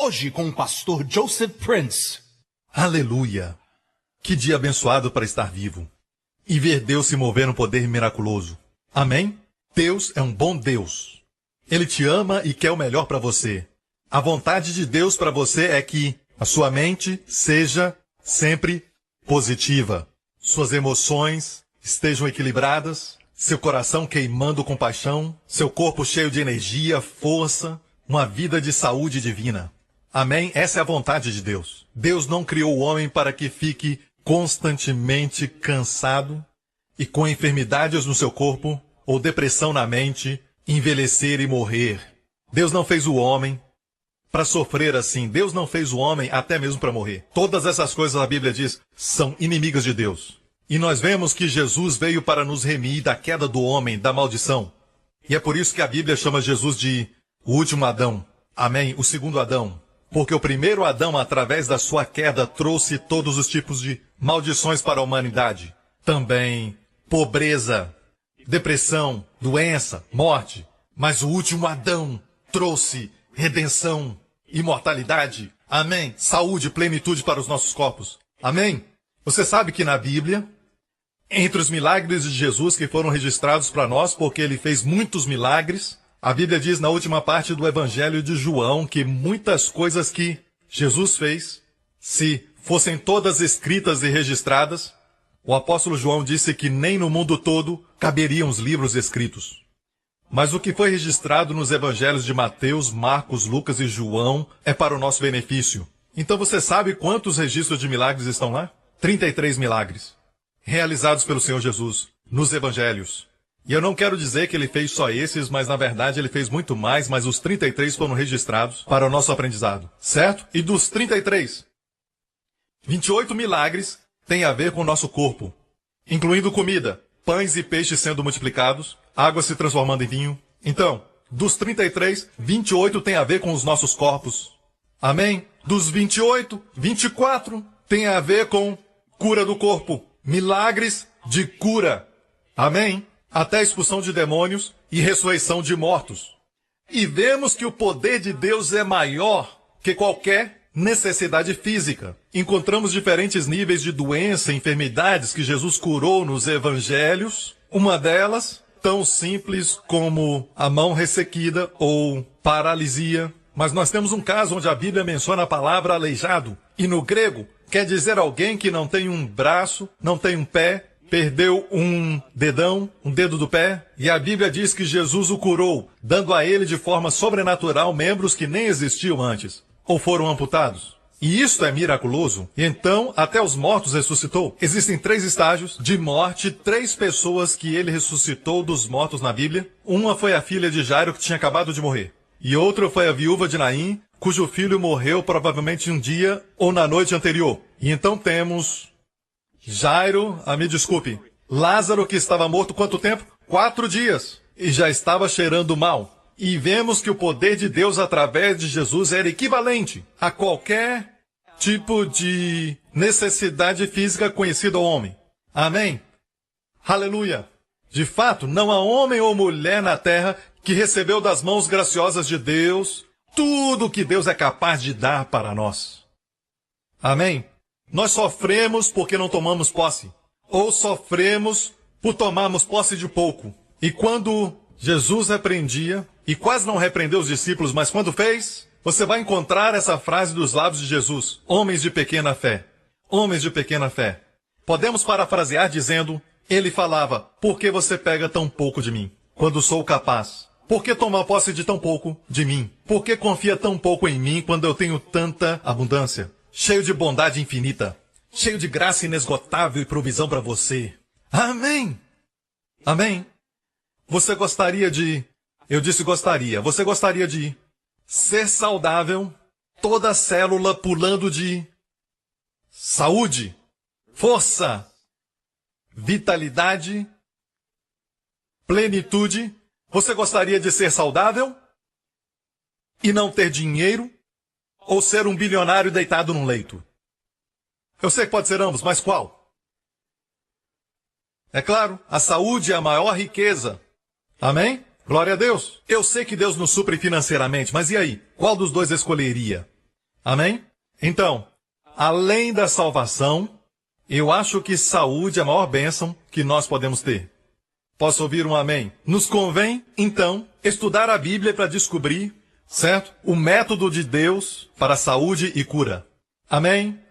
Hoje com o pastor Joseph Prince. Aleluia! Que dia abençoado para estar vivo e ver Deus se mover no poder miraculoso. Amém? Deus é um bom Deus. Ele te ama e quer o melhor para você. A vontade de Deus para você é que a sua mente seja sempre positiva. Suas emoções estejam equilibradas, seu coração queimando com paixão, seu corpo cheio de energia, força, uma vida de saúde divina. Amém? Essa é a vontade de Deus. Deus não criou o homem para que fique constantemente cansado e com enfermidades no seu corpo ou depressão na mente, envelhecer e morrer. Deus não fez o homem para sofrer assim. Deus não fez o homem até mesmo para morrer. Todas essas coisas, a Bíblia diz, são inimigas de Deus. E nós vemos que Jesus veio para nos remir da queda do homem, da maldição. E é por isso que a Bíblia chama Jesus de o último Adão. Amém? O segundo Adão. Porque o primeiro Adão, através da sua queda, trouxe todos os tipos de maldições para a humanidade. Também pobreza, depressão, doença, morte. Mas o último Adão trouxe redenção, imortalidade. Amém? Saúde, plenitude para os nossos corpos. Amém? Você sabe que na Bíblia, entre os milagres de Jesus que foram registrados para nós, porque ele fez muitos milagres, a Bíblia diz na última parte do Evangelho de João que muitas coisas que Jesus fez, se fossem todas escritas e registradas, o apóstolo João disse que nem no mundo todo caberiam os livros escritos. Mas o que foi registrado nos Evangelhos de Mateus, Marcos, Lucas e João é para o nosso benefício. Então você sabe quantos registros de milagres estão lá? 33 milagres, realizados pelo Senhor Jesus nos Evangelhos. E eu não quero dizer que ele fez só esses, mas na verdade ele fez muito mais, mas os 33 foram registrados para o nosso aprendizado, certo? E dos 33, 28 milagres têm a ver com o nosso corpo, incluindo comida, pães e peixes sendo multiplicados, água se transformando em vinho. Então, dos 33, 28 têm a ver com os nossos corpos. Amém? Dos 28, 24 têm a ver com cura do corpo, milagres de cura. Amém? Até a expulsão de demônios e ressurreição de mortos. E vemos que o poder de Deus é maior que qualquer necessidade física. Encontramos diferentes níveis de doença e enfermidades que Jesus curou nos evangelhos. Uma delas, tão simples como a mão ressequida ou paralisia. Mas nós temos um caso onde a Bíblia menciona a palavra aleijado. E no grego, quer dizer alguém que não tem um braço, não tem um pé, perdeu um dedão, um dedo do pé, e a Bíblia diz que Jesus o curou, dando a ele de forma sobrenatural membros que nem existiam antes, ou foram amputados. E isto é miraculoso. E então, até os mortos ressuscitou. Existem 3 estágios de morte, 3 pessoas que ele ressuscitou dos mortos na Bíblia. Uma foi a filha de Jairo, que tinha acabado de morrer. E outra foi a viúva de Naim, cujo filho morreu provavelmente um dia ou na noite anterior. E então temos Jairo, me desculpe, Lázaro, que estava morto quanto tempo? 4 dias. E já estava cheirando mal. E vemos que o poder de Deus através de Jesus era equivalente a qualquer tipo de necessidade física conhecida ao homem. Amém? Aleluia! De fato, não há homem ou mulher na terra que recebeu das mãos graciosas de Deus tudo o que Deus é capaz de dar para nós. Amém? Nós sofremos porque não tomamos posse, ou sofremos por tomarmos posse de pouco. E quando Jesus repreendia, e quase não repreendeu os discípulos, mas quando fez, você vai encontrar essa frase dos lábios de Jesus: homens de pequena fé. Homens de pequena fé. Podemos parafrasear dizendo, ele falava, por que você pega tão pouco de mim, quando sou capaz? Por que tomar posse de tão pouco de mim? Por que confia tão pouco em mim quando eu tenho tanta abundância? Cheio de bondade infinita, cheio de graça inesgotável e provisão para você. Amém! Amém! Você gostaria de... Eu disse gostaria. Você gostaria de ser saudável, toda célula pulando de saúde, força, vitalidade, plenitude? Você gostaria de ser saudável e não ter dinheiro? Ou ser um bilionário deitado num leito? Eu sei que pode ser ambos, mas qual? É claro, a saúde é a maior riqueza. Amém? Glória a Deus. Eu sei que Deus nos supre financeiramente, mas e aí? Qual dos dois escolheria? Amém? Então, além da salvação, eu acho que saúde é a maior bênção que nós podemos ter. Posso ouvir um amém? Nos convém, então, estudar a Bíblia para descobrir, certo? O método de Deus para saúde e cura. Amém?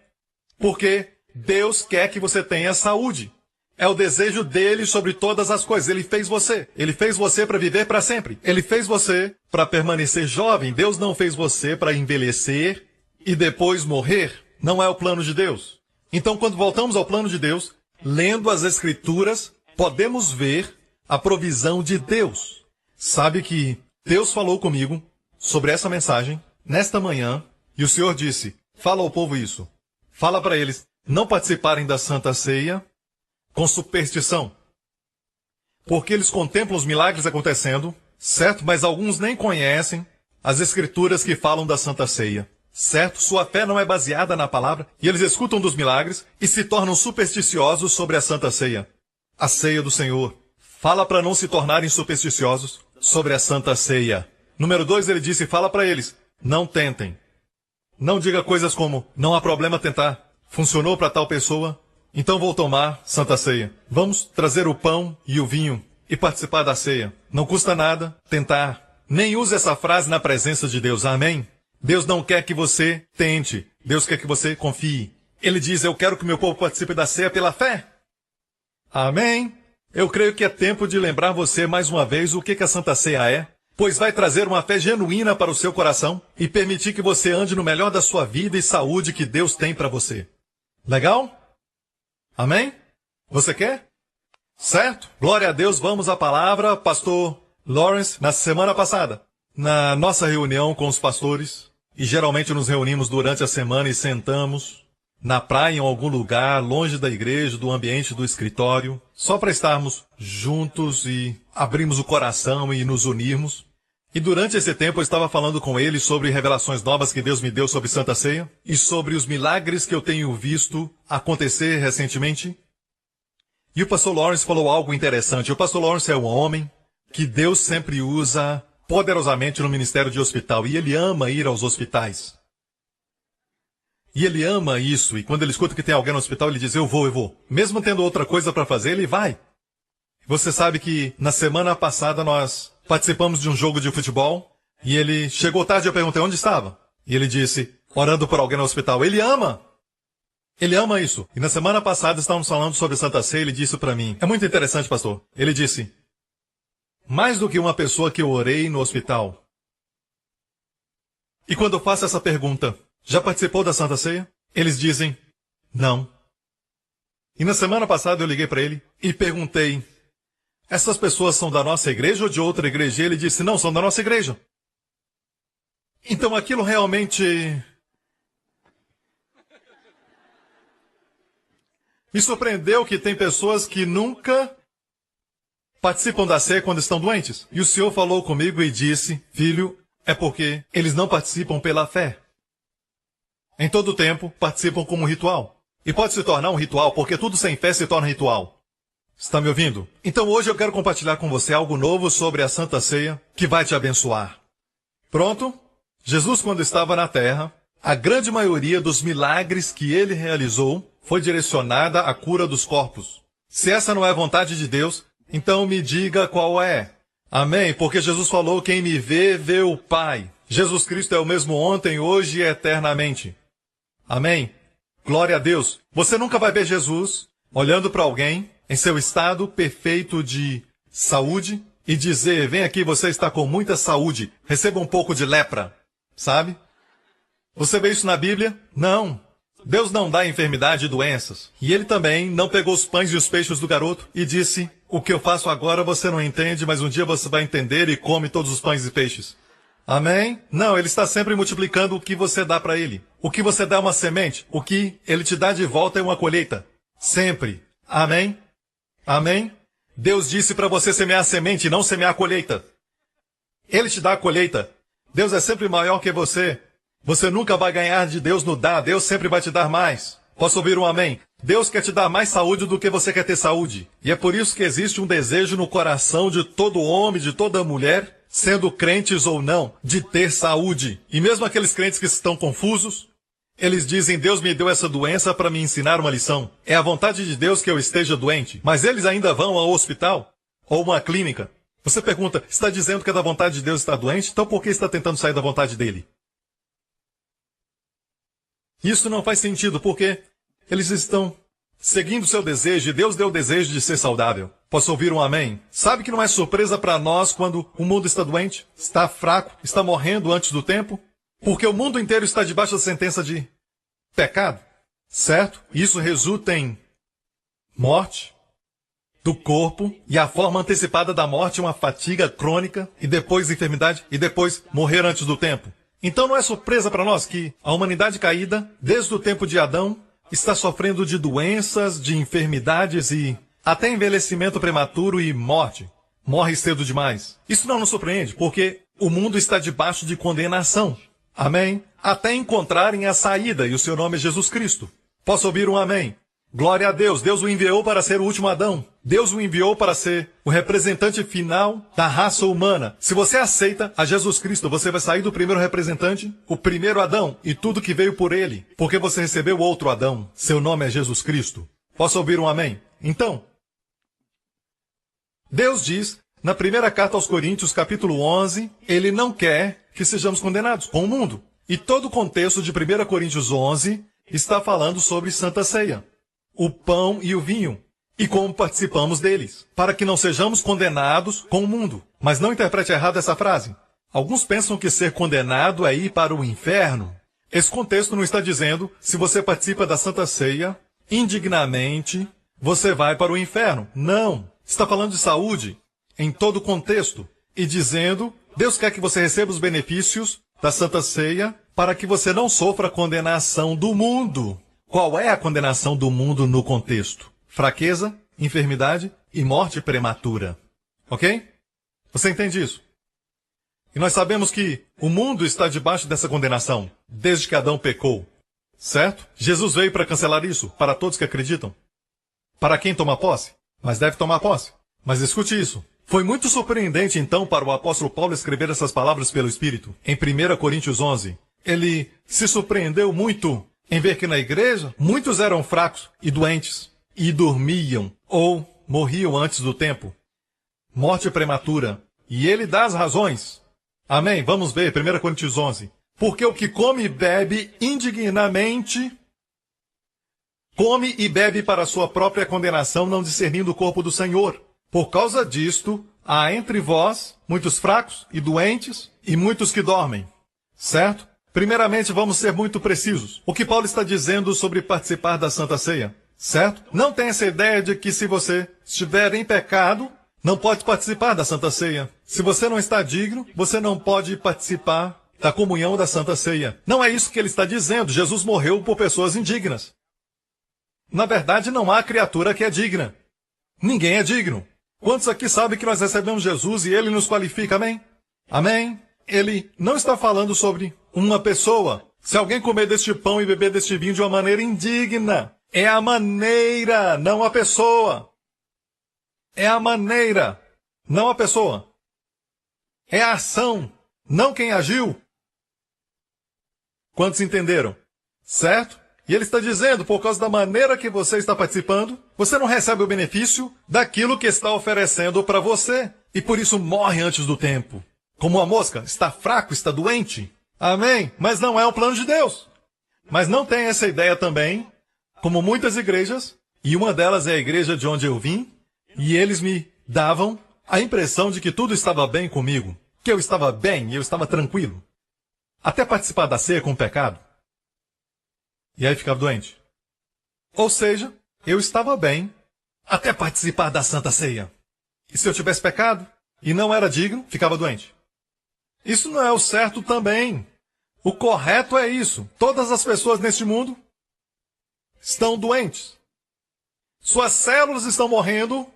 Porque Deus quer que você tenha saúde. É o desejo dele sobre todas as coisas. Ele fez você. Ele fez você para viver para sempre. Ele fez você para permanecer jovem. Deus não fez você para envelhecer e depois morrer. Não é o plano de Deus. Então, quando voltamos ao plano de Deus, lendo as Escrituras, podemos ver a provisão de Deus. Sabe que Deus falou comigo sobre essa mensagem nesta manhã e o Senhor disse, fala ao povo isso. Fala para eles não participarem da Santa Ceia com superstição. Porque eles contemplam os milagres acontecendo, certo? Mas alguns nem conhecem as Escrituras que falam da Santa Ceia. Certo? Sua fé não é baseada na palavra, e eles escutam dos milagres e se tornam supersticiosos sobre a Santa Ceia. A ceia do Senhor. Fala para não se tornarem supersticiosos sobre a Santa Ceia. Número 2, ele disse, fala para eles, não tentem. Não diga coisas como, não há problema tentar. Funcionou para tal pessoa, então vou tomar Santa Ceia. Vamos trazer o pão e o vinho e participar da ceia. Não custa nada tentar. Nem use essa frase na presença de Deus. Amém? Deus não quer que você tente. Deus quer que você confie. Ele diz, eu quero que meu povo participe da ceia pela fé. Amém? Eu creio que é tempo de lembrar você mais uma vez o que a Santa Ceia é, pois vai trazer uma fé genuína para o seu coração e permitir que você ande no melhor da sua vida e saúde que Deus tem para você. Legal? Amém? Você quer? Certo? Glória a Deus, vamos à palavra. Pastor Lawrence, na semana passada, na nossa reunião com os pastores, e geralmente nos reunimos durante a semana e sentamos na praia em algum lugar, longe da igreja, do ambiente do escritório, só para estarmos juntos e abrirmos o coração e nos unirmos. E durante esse tempo eu estava falando com ele sobre revelações novas que Deus me deu sobre Santa Ceia e sobre os milagres que eu tenho visto acontecer recentemente. E o pastor Lawrence falou algo interessante. O pastor Lawrence é um homem que Deus sempre usa poderosamente no ministério de hospital e ele ama ir aos hospitais. E ele ama isso, e quando ele escuta que tem alguém no hospital, ele diz, eu vou. Mesmo tendo outra coisa para fazer, ele vai. Você sabe que na semana passada nós participamos de um jogo de futebol, e ele chegou tarde e eu perguntei onde estava. E ele disse, orando por alguém no hospital. Ele ama isso. E na semana passada estávamos falando sobre Santa Ceia, ele disse para mim, é muito interessante, pastor. Ele disse, mais do que uma pessoa que eu orei no hospital. E quando eu faço essa pergunta, já participou da Santa Ceia? Eles dizem, não. E na semana passada eu liguei para ele e perguntei, essas pessoas são da nossa igreja ou de outra igreja? E ele disse, não, são da nossa igreja. Então aquilo realmente me surpreendeu que tem pessoas que nunca participam da ceia quando estão doentes. E o Senhor falou comigo e disse, filho, é porque eles não participam pela fé. Em todo tempo, participam como ritual. E pode se tornar um ritual, porque tudo sem fé se torna ritual. Está me ouvindo? Então hoje eu quero compartilhar com você algo novo sobre a Santa Ceia, que vai te abençoar. Pronto? Jesus, quando estava na terra, a grande maioria dos milagres que ele realizou foi direcionada à cura dos corpos. Se essa não é a vontade de Deus, então me diga qual é. Amém? Porque Jesus falou, quem me vê, vê o Pai. Jesus Cristo é o mesmo ontem, hoje e eternamente. Amém? Glória a Deus. Você nunca vai ver Jesus olhando para alguém em seu estado perfeito de saúde e dizer, vem aqui, você está com muita saúde, receba um pouco de lepra. Sabe? Você vê isso na Bíblia? Não. Deus não dá enfermidade e doenças. E ele também não pegou os pães e os peixes do garoto e disse, o que eu faço agora você não entende, mas um dia você vai entender e come todos os pães e peixes. Amém? Não, ele está sempre multiplicando o que você dá para ele. O que você dá é uma semente. O que ele te dá de volta é uma colheita. Sempre. Amém? Amém? Deus disse para você semear a semente e não semear a colheita. Ele te dá a colheita. Deus é sempre maior que você. Você nunca vai ganhar de Deus no dar. Deus sempre vai te dar mais. Posso ouvir um amém? Deus quer te dar mais saúde do que você quer ter saúde. E é por isso que existe um desejo no coração de todo homem, de toda mulher, sendo crentes ou não, de ter saúde. E mesmo aqueles crentes que estão confusos, Eles dizem, Deus me deu essa doença para me ensinar uma lição. É a vontade de Deus que eu esteja doente. Mas eles ainda vão ao hospital ou uma clínica. Você pergunta, está dizendo que é da vontade de Deus estar doente? Então por que está tentando sair da vontade dele? Isso não faz sentido, porque eles estão seguindo seu desejo, e Deus deu o desejo de ser saudável. Posso ouvir um amém? Sabe que não é surpresa para nós quando o mundo está doente, está fraco, está morrendo antes do tempo? Porque o mundo inteiro está debaixo da sentença de pecado, certo? Isso resulta em morte do corpo e a forma antecipada da morte, uma fadiga crônica, e depois enfermidade, e depois morrer antes do tempo. Então não é surpresa para nós que a humanidade caída, desde o tempo de Adão, está sofrendo de doenças, de enfermidades e até envelhecimento prematuro e morte. Morre cedo demais. Isso não nos surpreende, porque o mundo está debaixo de condenação. Amém? Até encontrarem a saída, e o seu nome é Jesus Cristo. Posso ouvir um amém? Glória a Deus. Deus o enviou para ser o último Adão. Deus o enviou para ser o representante final da raça humana. Se você aceita a Jesus Cristo, você vai sair do primeiro representante, o primeiro Adão, e tudo que veio por ele, porque você recebeu outro Adão. Seu nome é Jesus Cristo. Posso ouvir um amém? Então, Deus diz, na primeira carta aos Coríntios, capítulo 11, ele não quer que sejamos condenados com o mundo. E todo o contexto de 1 Coríntios 11 está falando sobre Santa Ceia, o pão e o vinho, e como participamos deles, para que não sejamos condenados com o mundo. Mas não interprete errado essa frase. Alguns pensam que ser condenado é ir para o inferno. Esse contexto não está dizendo, se você participa da Santa Ceia, indignamente, você vai para o inferno. Não. Está falando de saúde, em todo o contexto, e dizendo, Deus quer que você receba os benefícios da Santa Ceia para que você não sofra a condenação do mundo. Qual é a condenação do mundo no contexto? Fraqueza, enfermidade e morte prematura. Ok? Você entende isso? E nós sabemos que o mundo está debaixo dessa condenação, desde que Adão pecou. Certo? Jesus veio para cancelar isso, para todos que acreditam. Para quem toma posse? Mas deve tomar posse. Mas escute isso. Foi muito surpreendente, então, para o apóstolo Paulo escrever essas palavras pelo Espírito, em 1 Coríntios 11. Ele se surpreendeu muito em ver que na igreja muitos eram fracos e doentes, e dormiam ou morriam antes do tempo. Morte prematura. E ele dá as razões. Amém? Vamos ver, 1 Coríntios 11. Porque o que come e bebe indignamente, come e bebe para sua própria condenação, não discernindo o corpo do Senhor. Por causa disto, há entre vós muitos fracos e doentes e muitos que dormem. Certo? Primeiramente, vamos ser muito precisos. O que Paulo está dizendo sobre participar da Santa Ceia? Certo? Não tem essa ideia de que se você estiver em pecado, não pode participar da Santa Ceia. Se você não está digno, você não pode participar da comunhão da Santa Ceia. Não é isso que ele está dizendo. Jesus morreu por pessoas indignas. Na verdade, não há criatura que é digna. Ninguém é digno. Quantos aqui sabem que nós recebemos Jesus e ele nos qualifica, amém? Amém? Ele não está falando sobre uma pessoa. Se alguém comer deste pão e beber deste vinho de uma maneira indigna, é a maneira, não a pessoa. É a maneira, não a pessoa. É a ação, não quem agiu. Quantos entenderam? Certo? E ele está dizendo, por causa da maneira que você está participando, você não recebe o benefício daquilo que está oferecendo para você. E por isso morre antes do tempo. Como uma mosca, está fraco, está doente. Amém? Mas não é o plano de Deus. Mas não tem essa ideia também, como muitas igrejas, e uma delas é a igreja de onde eu vim, e eles me davam a impressão de que tudo estava bem comigo, que eu estava bem e eu estava tranquilo. Até participar da ceia com o pecado. E aí ficava doente. Ou seja, eu estava bem até participar da Santa Ceia. E se eu tivesse pecado e não era digno, ficava doente. Isso não é o certo também. O correto é isso. Todas as pessoas neste mundo estão doentes. Suas células estão morrendo.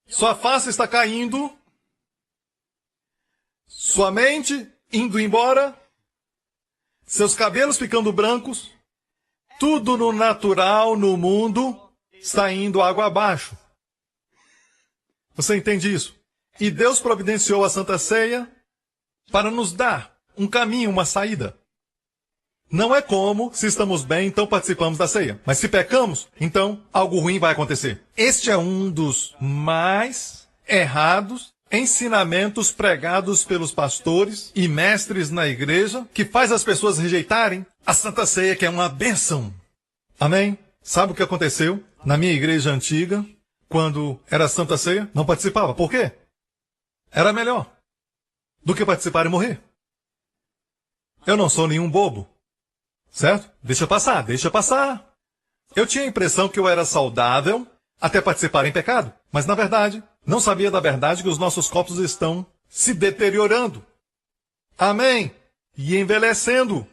Sua face está caindo. Sua mente indo embora. Seus cabelos ficando brancos, tudo no natural, no mundo, está indo água abaixo. Você entende isso? E Deus providenciou a Santa Ceia para nos dar um caminho, uma saída. Não é como, se estamos bem, então participamos da ceia. Mas se pecamos, então algo ruim vai acontecer. Este é um dos mais errados ensinamentos pregados pelos pastores e mestres na igreja, que faz as pessoas rejeitarem a Santa Ceia, que é uma bênção. Amém? Sabe o que aconteceu na minha igreja antiga, quando era Santa Ceia? Não participava. Por quê? Era melhor do que participar e morrer. Eu não sou nenhum bobo. Certo? Deixa passar, deixa passar. Eu tinha a impressão que eu era saudável até participar em pecado. Mas, na verdade, não sabia da verdade que os nossos corpos estão se deteriorando. Amém? E envelhecendo.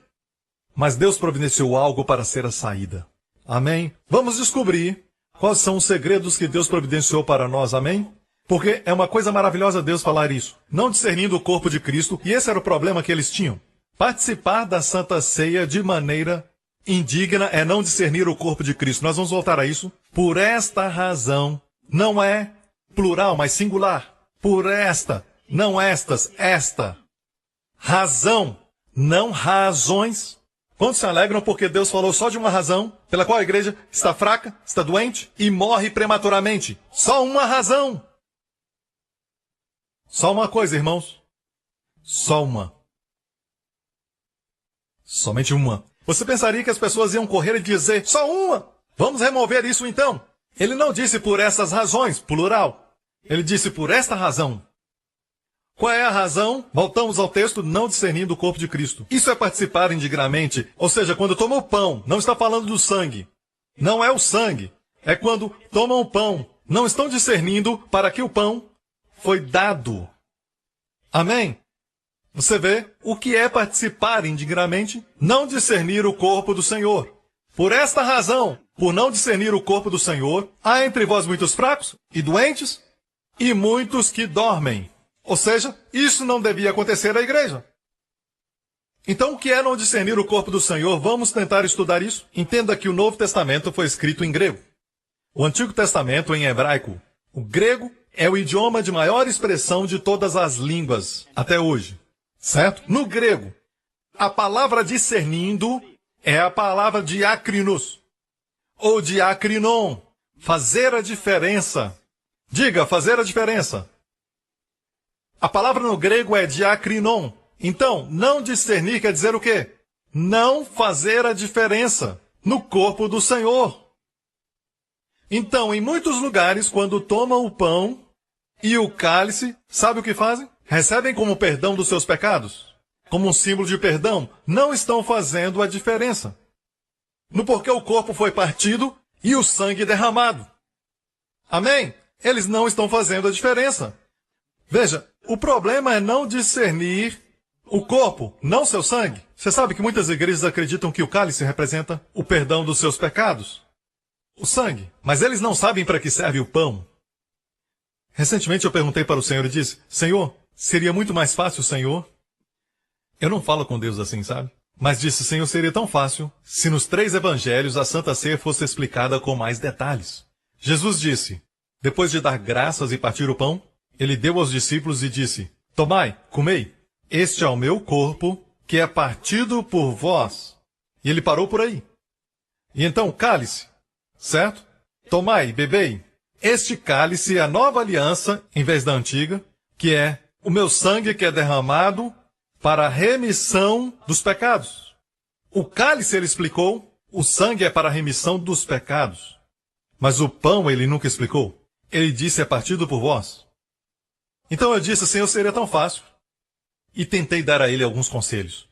Mas Deus providenciou algo para ser a saída. Amém? Vamos descobrir quais são os segredos que Deus providenciou para nós. Amém? Porque é uma coisa maravilhosa Deus falar isso. Não discernindo o corpo de Cristo. E esse era o problema que eles tinham. Participar da Santa Ceia de maneira indigna é não discernir o corpo de Cristo. Nós vamos voltar a isso. Por esta razão, não é plural, mas singular. Por esta, não estas, esta. Razão, não razões. Quantos se alegram porque Deus falou só de uma razão pela qual a igreja está fraca, está doente e morre prematuramente? Só uma razão. Só uma coisa, irmãos. Só uma. Somente uma. Você pensaria que as pessoas iam correr e dizer, só uma? Vamos remover isso então. Ele não disse por essas razões, plural. Ele disse por esta razão. Qual é a razão? Voltamos ao texto, não discernindo o corpo de Cristo. Isso é participar indignamente, ou seja, quando toma o pão, não está falando do sangue. Não é o sangue, é quando tomam o pão. Não estão discernindo para que o pão foi dado. Amém? Você vê o que é participar indignamente? Não discernir o corpo do Senhor. Por esta razão, por não discernir o corpo do Senhor, há entre vós muitos fracos e doentes e muitos que dormem. Ou seja, isso não devia acontecer à igreja. Então, o que é não discernir o corpo do Senhor? Vamos tentar estudar isso? Entenda que o Novo Testamento foi escrito em grego. O Antigo Testamento em hebraico. O grego é o idioma de maior expressão de todas as línguas até hoje. Certo? No grego, a palavra discernindo é a palavra diakrinos, ou diakrinon, fazer a diferença. Diga, fazer a diferença. A palavra no grego é diakrinon. Então, não discernir quer dizer o quê? Não fazer a diferença no corpo do Senhor. Então, em muitos lugares, quando tomam o pão e o cálice, sabe o que fazem? Recebem como perdão dos seus pecados, como um símbolo de perdão, não estão fazendo a diferença. No porquê o corpo foi partido e o sangue derramado. Amém? Eles não estão fazendo a diferença. Veja, o problema é não discernir o corpo, não seu sangue. Você sabe que muitas igrejas acreditam que o cálice representa o perdão dos seus pecados, o sangue. Mas eles não sabem para que serve o pão. Recentemente eu perguntei para o Senhor e disse, Senhor, seria muito mais fácil, Senhor. Eu não falo com Deus assim, sabe? Mas disse, Senhor, seria tão fácil se nos 3 evangelhos a Santa Ceia fosse explicada com mais detalhes. Jesus disse, depois de dar graças e partir o pão, ele deu aos discípulos e disse, tomai, comei, este é o meu corpo, que é partido por vós. E ele parou por aí. E então o cálice, certo? Tomai, bebei. Este cálice é a nova aliança, em vez da antiga, que é o meu sangue que é derramado para a remissão dos pecados. O cálice, ele explicou, o sangue é para a remissão dos pecados. Mas o pão, ele nunca explicou. Ele disse, é partido por vós. Então eu disse, Senhor, seria tão fácil. E tentei dar a ele alguns conselhos.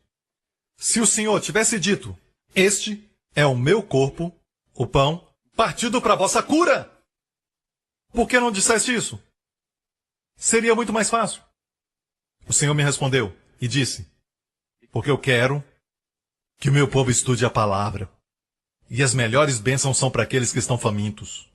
Se o Senhor tivesse dito, este é o meu corpo, o pão, partido para a vossa cura. Por que não disseste isso? Seria muito mais fácil. O Senhor me respondeu e disse, porque eu quero que o meu povo estude a palavra. E as melhores bênçãos são para aqueles que estão famintos.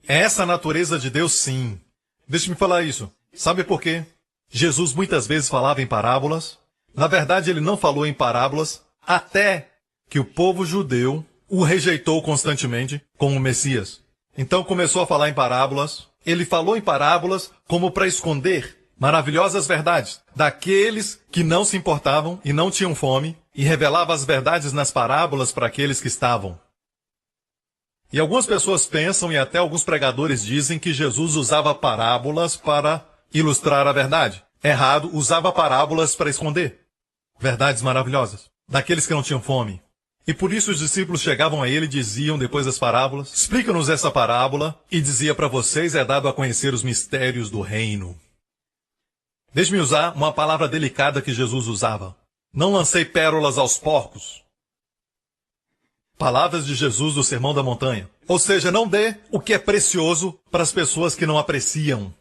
É essa a natureza de Deus, sim. Deixe-me falar isso. Sabe por quê? Jesus muitas vezes falava em parábolas. Na verdade, ele não falou em parábolas até que o povo judeu o rejeitou constantemente como Messias. Então começou a falar em parábolas. Ele falou em parábolas como para esconder maravilhosas verdades daqueles que não se importavam e não tinham fome. e revelava as verdades nas parábolas para aqueles que estavam. E algumas pessoas pensam, e até alguns pregadores dizem, que Jesus usava parábolas para ilustrar a verdade. Errado, usava parábolas para esconder verdades maravilhosas daqueles que não tinham fome. E por isso os discípulos chegavam a ele e diziam, depois das parábolas, explica-nos essa parábola, e dizia para vocês, é dado a conhecer os mistérios do reino. Deixe-me usar uma palavra delicada que Jesus usava. Não lancei pérolas aos porcos. Palavras de Jesus do Sermão da Montanha. Ou seja, não dê o que é precioso para as pessoas que não apreciam.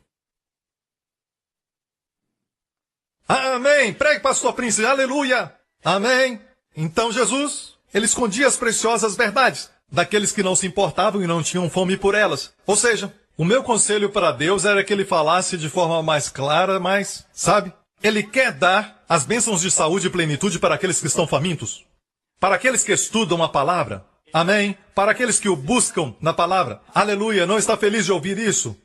Amém! Pregue, pastor Prince, aleluia! Amém! Então Jesus, ele escondia as preciosas verdades daqueles que não se importavam e não tinham fome por elas. Ou seja, o meu conselho para Deus era que ele falasse de forma mais clara, mas, sabe? Ele quer dar as bênçãos de saúde e plenitude para aqueles que estão famintos. Para aqueles que estudam a palavra. Amém? Para aqueles que o buscam na palavra. Aleluia! Não está feliz de ouvir isso?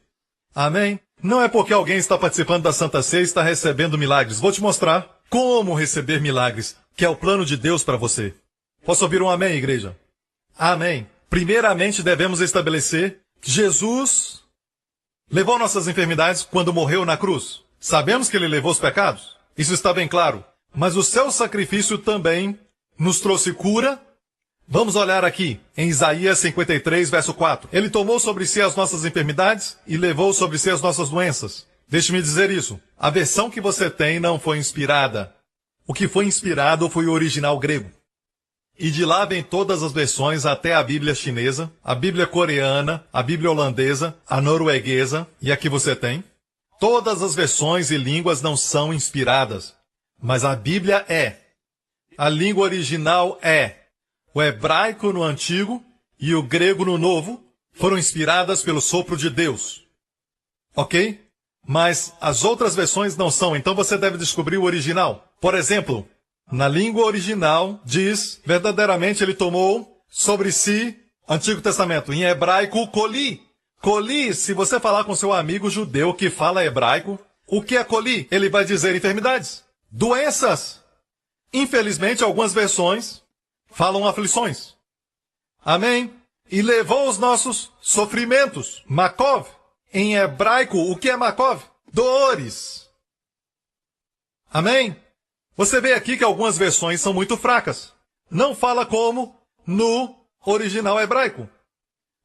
Amém? Não é porque alguém está participando da Santa Ceia e está recebendo milagres. Vou te mostrar como receber milagres, que é o plano de Deus para você. Posso ouvir um amém, igreja? Amém. Primeiramente, devemos estabelecer que Jesus levou nossas enfermidades quando morreu na cruz. Sabemos que ele levou os pecados. Isso está bem claro. Mas o seu sacrifício também nos trouxe cura. Vamos olhar aqui, em Isaías 53, verso 4. Ele tomou sobre si as nossas enfermidades e levou sobre si as nossas doenças. Deixe-me dizer isso. A versão que você tem não foi inspirada. O que foi inspirado foi o original grego. E de lá vem todas as versões até a Bíblia chinesa, a Bíblia coreana, a Bíblia holandesa, a norueguesa, e aqui você tem. Todas as versões e línguas não são inspiradas, mas a Bíblia é. A língua original é. O hebraico no Antigo e o grego no Novo foram inspiradas pelo sopro de Deus. Ok? Mas as outras versões não são, então você deve descobrir o original. Por exemplo, na língua original diz, verdadeiramente ele tomou sobre si, Antigo Testamento, em hebraico, coli. Coli, se você falar com seu amigo judeu que fala hebraico, o que é coli? Ele vai dizer enfermidades, doenças. Infelizmente, algumas versões falam aflições. Amém? E levou os nossos sofrimentos. Makov. Em hebraico, o que é Makov? Dores. Amém? Você vê aqui que algumas versões são muito fracas. Não fala como no original hebraico.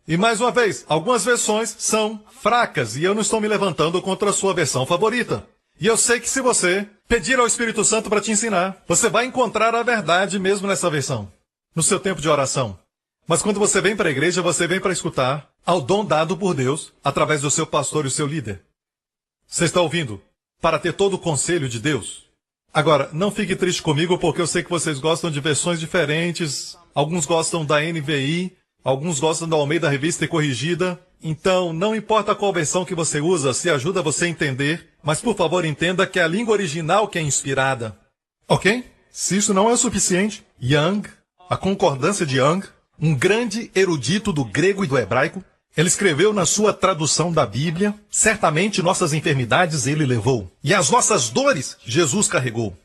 E mais uma vez, algumas versões são fracas. E eu não estou me levantando contra a sua versão favorita. E eu sei que se você pedir ao Espírito Santo para te ensinar, você vai encontrar a verdade mesmo nessa versão, no seu tempo de oração. Mas quando você vem para a igreja, você vem para escutar ao dom dado por Deus, através do seu pastor e o seu líder. Você está ouvindo? Para ter todo o conselho de Deus. Agora, não fique triste comigo, porque eu sei que vocês gostam de versões diferentes. Alguns gostam da NVI, alguns gostam da Almeida Revista e Corrigida. Então, não importa qual versão que você usa, se ajuda você a entender. Mas, por favor, entenda que é a língua original que é inspirada. Ok? Se isso não é o suficiente, Young, a concordância de Young, um grande erudito do grego e do hebraico, ele escreveu na sua tradução da Bíblia, certamente nossas enfermidades ele levou, e as nossas dores Jesus carregou.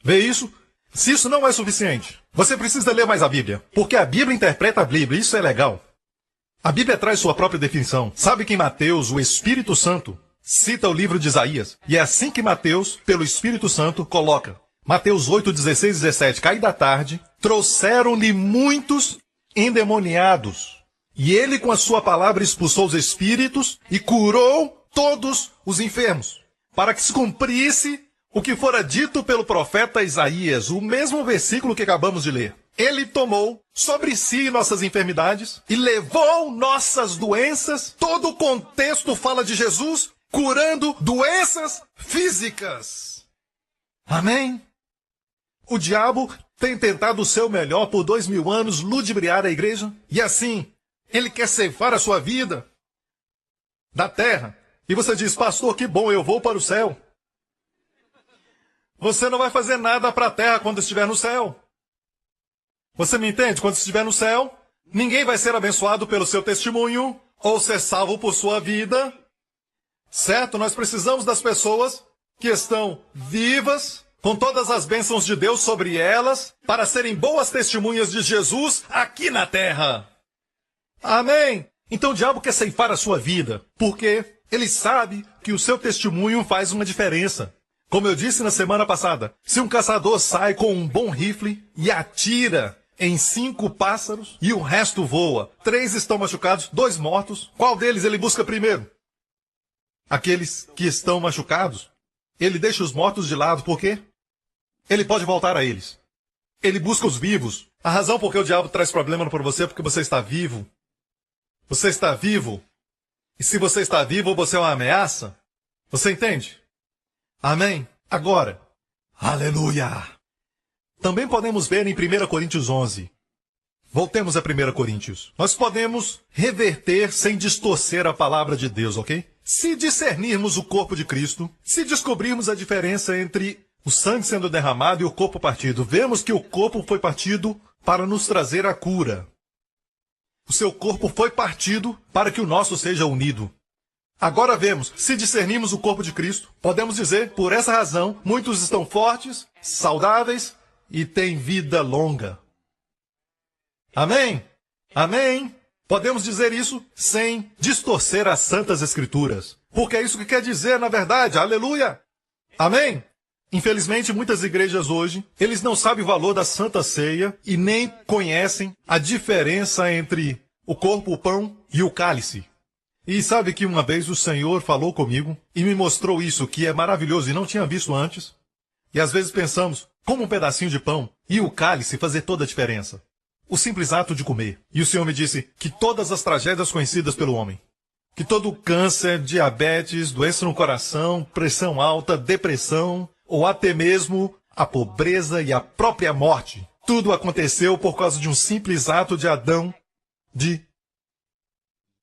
Vê isso? Se isso não é suficiente, você precisa ler mais a Bíblia, porque a Bíblia interpreta a Bíblia, isso é legal. A Bíblia traz sua própria definição. Sabe que em Mateus, o Espírito Santo cita o livro de Isaías, e é assim que Mateus, pelo Espírito Santo, coloca. Mateus 8, 16 e 17, cai da tarde, trouxeram-lhe muitos endemoniados, e ele com a sua palavra expulsou os espíritos e curou todos os enfermos, para que se cumprisse o que fora dito pelo profeta Isaías, o mesmo versículo que acabamos de ler. Ele tomou sobre si nossas enfermidades e levou nossas doenças. Todo o contexto fala de Jesus curando doenças físicas. Amém? O diabo tem tentado o seu melhor por 2000 anos ludibriar a igreja. E assim, ele quer ceifar a sua vida da terra. E você diz, pastor, que bom, eu vou para o céu. Você não vai fazer nada para a terra quando estiver no céu. Você me entende? Quando estiver no céu, ninguém vai ser abençoado pelo seu testemunho ou ser salvo por sua vida. Certo? Nós precisamos das pessoas que estão vivas com todas as bênçãos de Deus sobre elas, para serem boas testemunhas de Jesus aqui na terra. Amém? Então o diabo quer ceifar a sua vida, porque ele sabe que o seu testemunho faz uma diferença. Como eu disse na semana passada, se um caçador sai com um bom rifle e atira em 5 pássaros e o resto voa, 3 estão machucados, 2 mortos, qual deles ele busca primeiro? Aqueles que estão machucados. Ele deixa os mortos de lado, por quê? Ele pode voltar a eles. Ele busca os vivos. A razão por que o diabo traz problema para você é porque você está vivo. Você está vivo. E se você está vivo, você é uma ameaça. Você entende? Amém? Agora, aleluia! Também podemos ver em 1 Coríntios 11. Voltemos a 1 Coríntios. Nós podemos reverter sem distorcer a palavra de Deus, ok? Se discernirmos o corpo de Cristo, se descobrirmos a diferença entre o sangue sendo derramado e o corpo partido, vemos que o corpo foi partido para nos trazer a cura. O seu corpo foi partido para que o nosso seja unido. Agora vemos, se discernirmos o corpo de Cristo, podemos dizer, por essa razão, muitos estão fortes, saudáveis e têm vida longa. Amém? Amém? Podemos dizer isso sem distorcer as Santas Escrituras. Porque é isso que quer dizer, na verdade. Aleluia! Amém? Infelizmente, muitas igrejas hoje, eles não sabem o valor da Santa Ceia e nem conhecem a diferença entre o corpo, o pão e o cálice. E sabe que uma vez o Senhor falou comigo e me mostrou isso, que é maravilhoso e não tinha visto antes. E às vezes pensamos, como um pedacinho de pão e o cálice fazer toda a diferença. O simples ato de comer. E o Senhor me disse que todas as tragédias conhecidas pelo homem, que todo o câncer, diabetes, doença no coração, pressão alta, depressão, ou até mesmo a pobreza e a própria morte, tudo aconteceu por causa de um simples ato de Adão de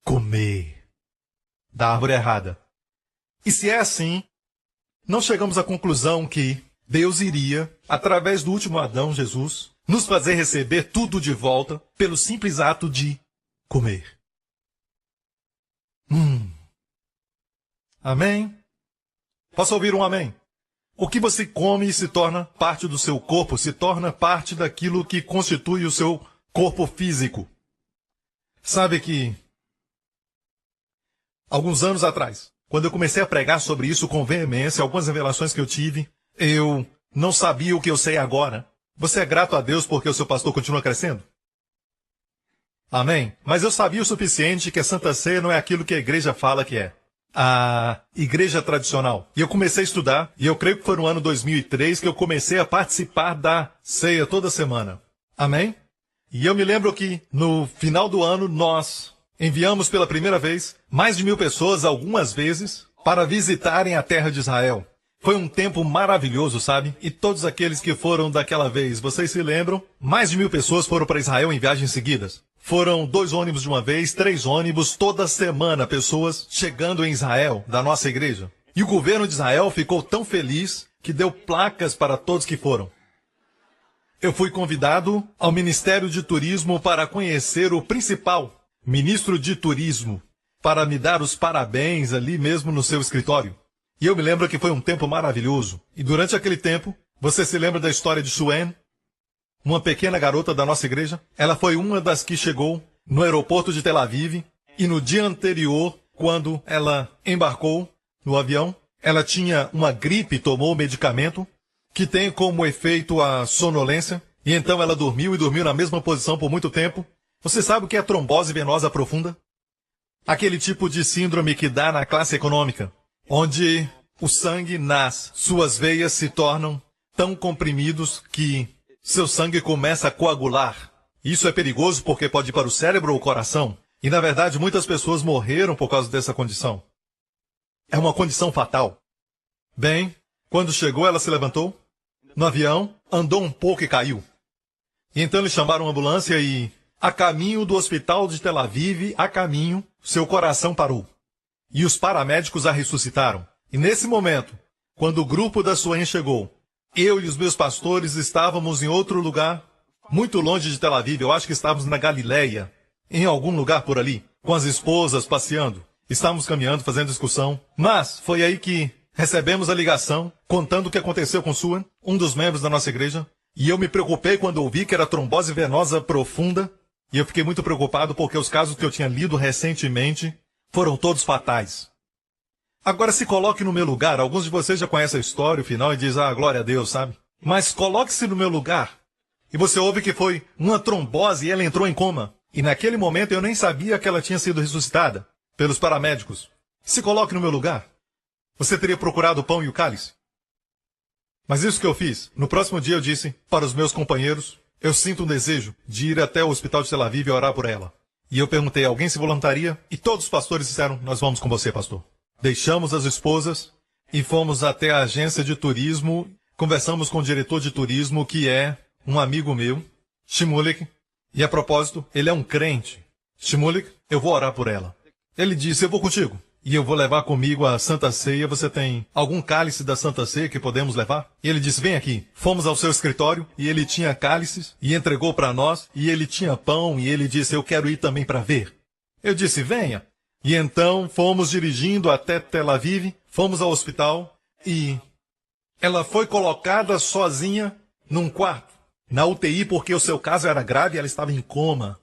comer da árvore errada. E se é assim, não chegamos à conclusão que Deus iria, através do último Adão, Jesus, nos fazer receber tudo de volta pelo simples ato de comer. Amém? Posso ouvir um amém? O que você come se torna parte do seu corpo, se torna parte daquilo que constitui o seu corpo físico. Sabe que, alguns anos atrás, quando eu comecei a pregar sobre isso com veemência, algumas revelações que eu tive, eu não sabia o que eu sei agora. Você é grato a Deus porque o seu pastor continua crescendo? Amém? Mas eu sabia o suficiente que a Santa Ceia não é aquilo que a igreja fala que é. A igreja tradicional. E eu comecei a estudar, e eu creio que foi no ano 2003 que eu comecei a participar da ceia toda semana. Amém? E eu me lembro que no final do ano nós enviamos pela primeira vez mais de 1000 pessoas, algumas vezes, para visitarem a terra de Israel. Foi um tempo maravilhoso, sabe? E todos aqueles que foram daquela vez, vocês se lembram? Mais de 1000 pessoas foram para Israel em viagens seguidas. Foram 2 ônibus de uma vez, 3 ônibus, toda semana, pessoas chegando em Israel, da nossa igreja. E o governo de Israel ficou tão feliz que deu placas para todos que foram. Eu fui convidado ao Ministério de Turismo para conhecer o principal ministro de Turismo, para me dar os parabéns ali mesmo no seu escritório. E eu me lembro que foi um tempo maravilhoso. E durante aquele tempo, você se lembra da história de Suen? Uma pequena garota da nossa igreja? Ela foi uma das que chegou no aeroporto de Tel Aviv. E no dia anterior, quando ela embarcou no avião, ela tinha uma gripe, tomou o medicamento, que tem como efeito a sonolência. E então ela dormiu e dormiu na mesma posição por muito tempo. Você sabe o que é trombose venosa profunda? Aquele tipo de síndrome que dá na classe econômica, onde o sangue nas suas veias se tornam tão comprimidos que seu sangue começa a coagular. Isso é perigoso porque pode ir para o cérebro ou o coração. E, na verdade, muitas pessoas morreram por causa dessa condição. É uma condição fatal. Bem, quando chegou, ela se levantou no avião, andou um pouco e caiu. E então eles chamaram uma ambulância e, a caminho do hospital de Tel Aviv, seu coração parou. E os paramédicos a ressuscitaram. E nesse momento, quando o grupo da Suen chegou, eu e os meus pastores estávamos em outro lugar, muito longe de Tel Aviv. Eu acho que estávamos na Galileia, em algum lugar por ali, com as esposas passeando. Estávamos caminhando, fazendo discussão. Mas foi aí que recebemos a ligação contando o que aconteceu com Suan, um dos membros da nossa igreja, e eu me preocupei quando ouvi que era trombose venosa profunda, e eu fiquei muito preocupado porque os casos que eu tinha lido recentemente foram todos fatais. Agora se coloque no meu lugar. Alguns de vocês já conhecem a história, o final, e dizem, glória a Deus, sabe? Mas coloque-se no meu lugar. E você ouve que foi uma trombose e ela entrou em coma. E naquele momento eu nem sabia que ela tinha sido ressuscitada pelos paramédicos. Se coloque no meu lugar. Você teria procurado o pão e o cálice? Mas isso que eu fiz. No próximo dia eu disse para os meus companheiros, eu sinto um desejo de ir até o hospital de Tel Aviv e orar por ela. E eu perguntei, alguém se voluntaria? E todos os pastores disseram, nós vamos com você, pastor. Deixamos as esposas e fomos até a agência de turismo. Conversamos com o diretor de turismo, que é um amigo meu, Shmulik. E a propósito, ele é um crente. Shmulik, eu vou orar por ela. Ele disse, eu vou contigo. E eu vou levar comigo a Santa Ceia. Você tem algum cálice da Santa Ceia que podemos levar? E ele disse, vem aqui. Fomos ao seu escritório e ele tinha cálices e entregou para nós. E ele tinha pão e ele disse, eu quero ir também para ver. Eu disse, venha. E então fomos dirigindo até Tel Aviv, fomos ao hospital e ela foi colocada sozinha num quarto, na UTI, porque o seu caso era grave e ela estava em coma.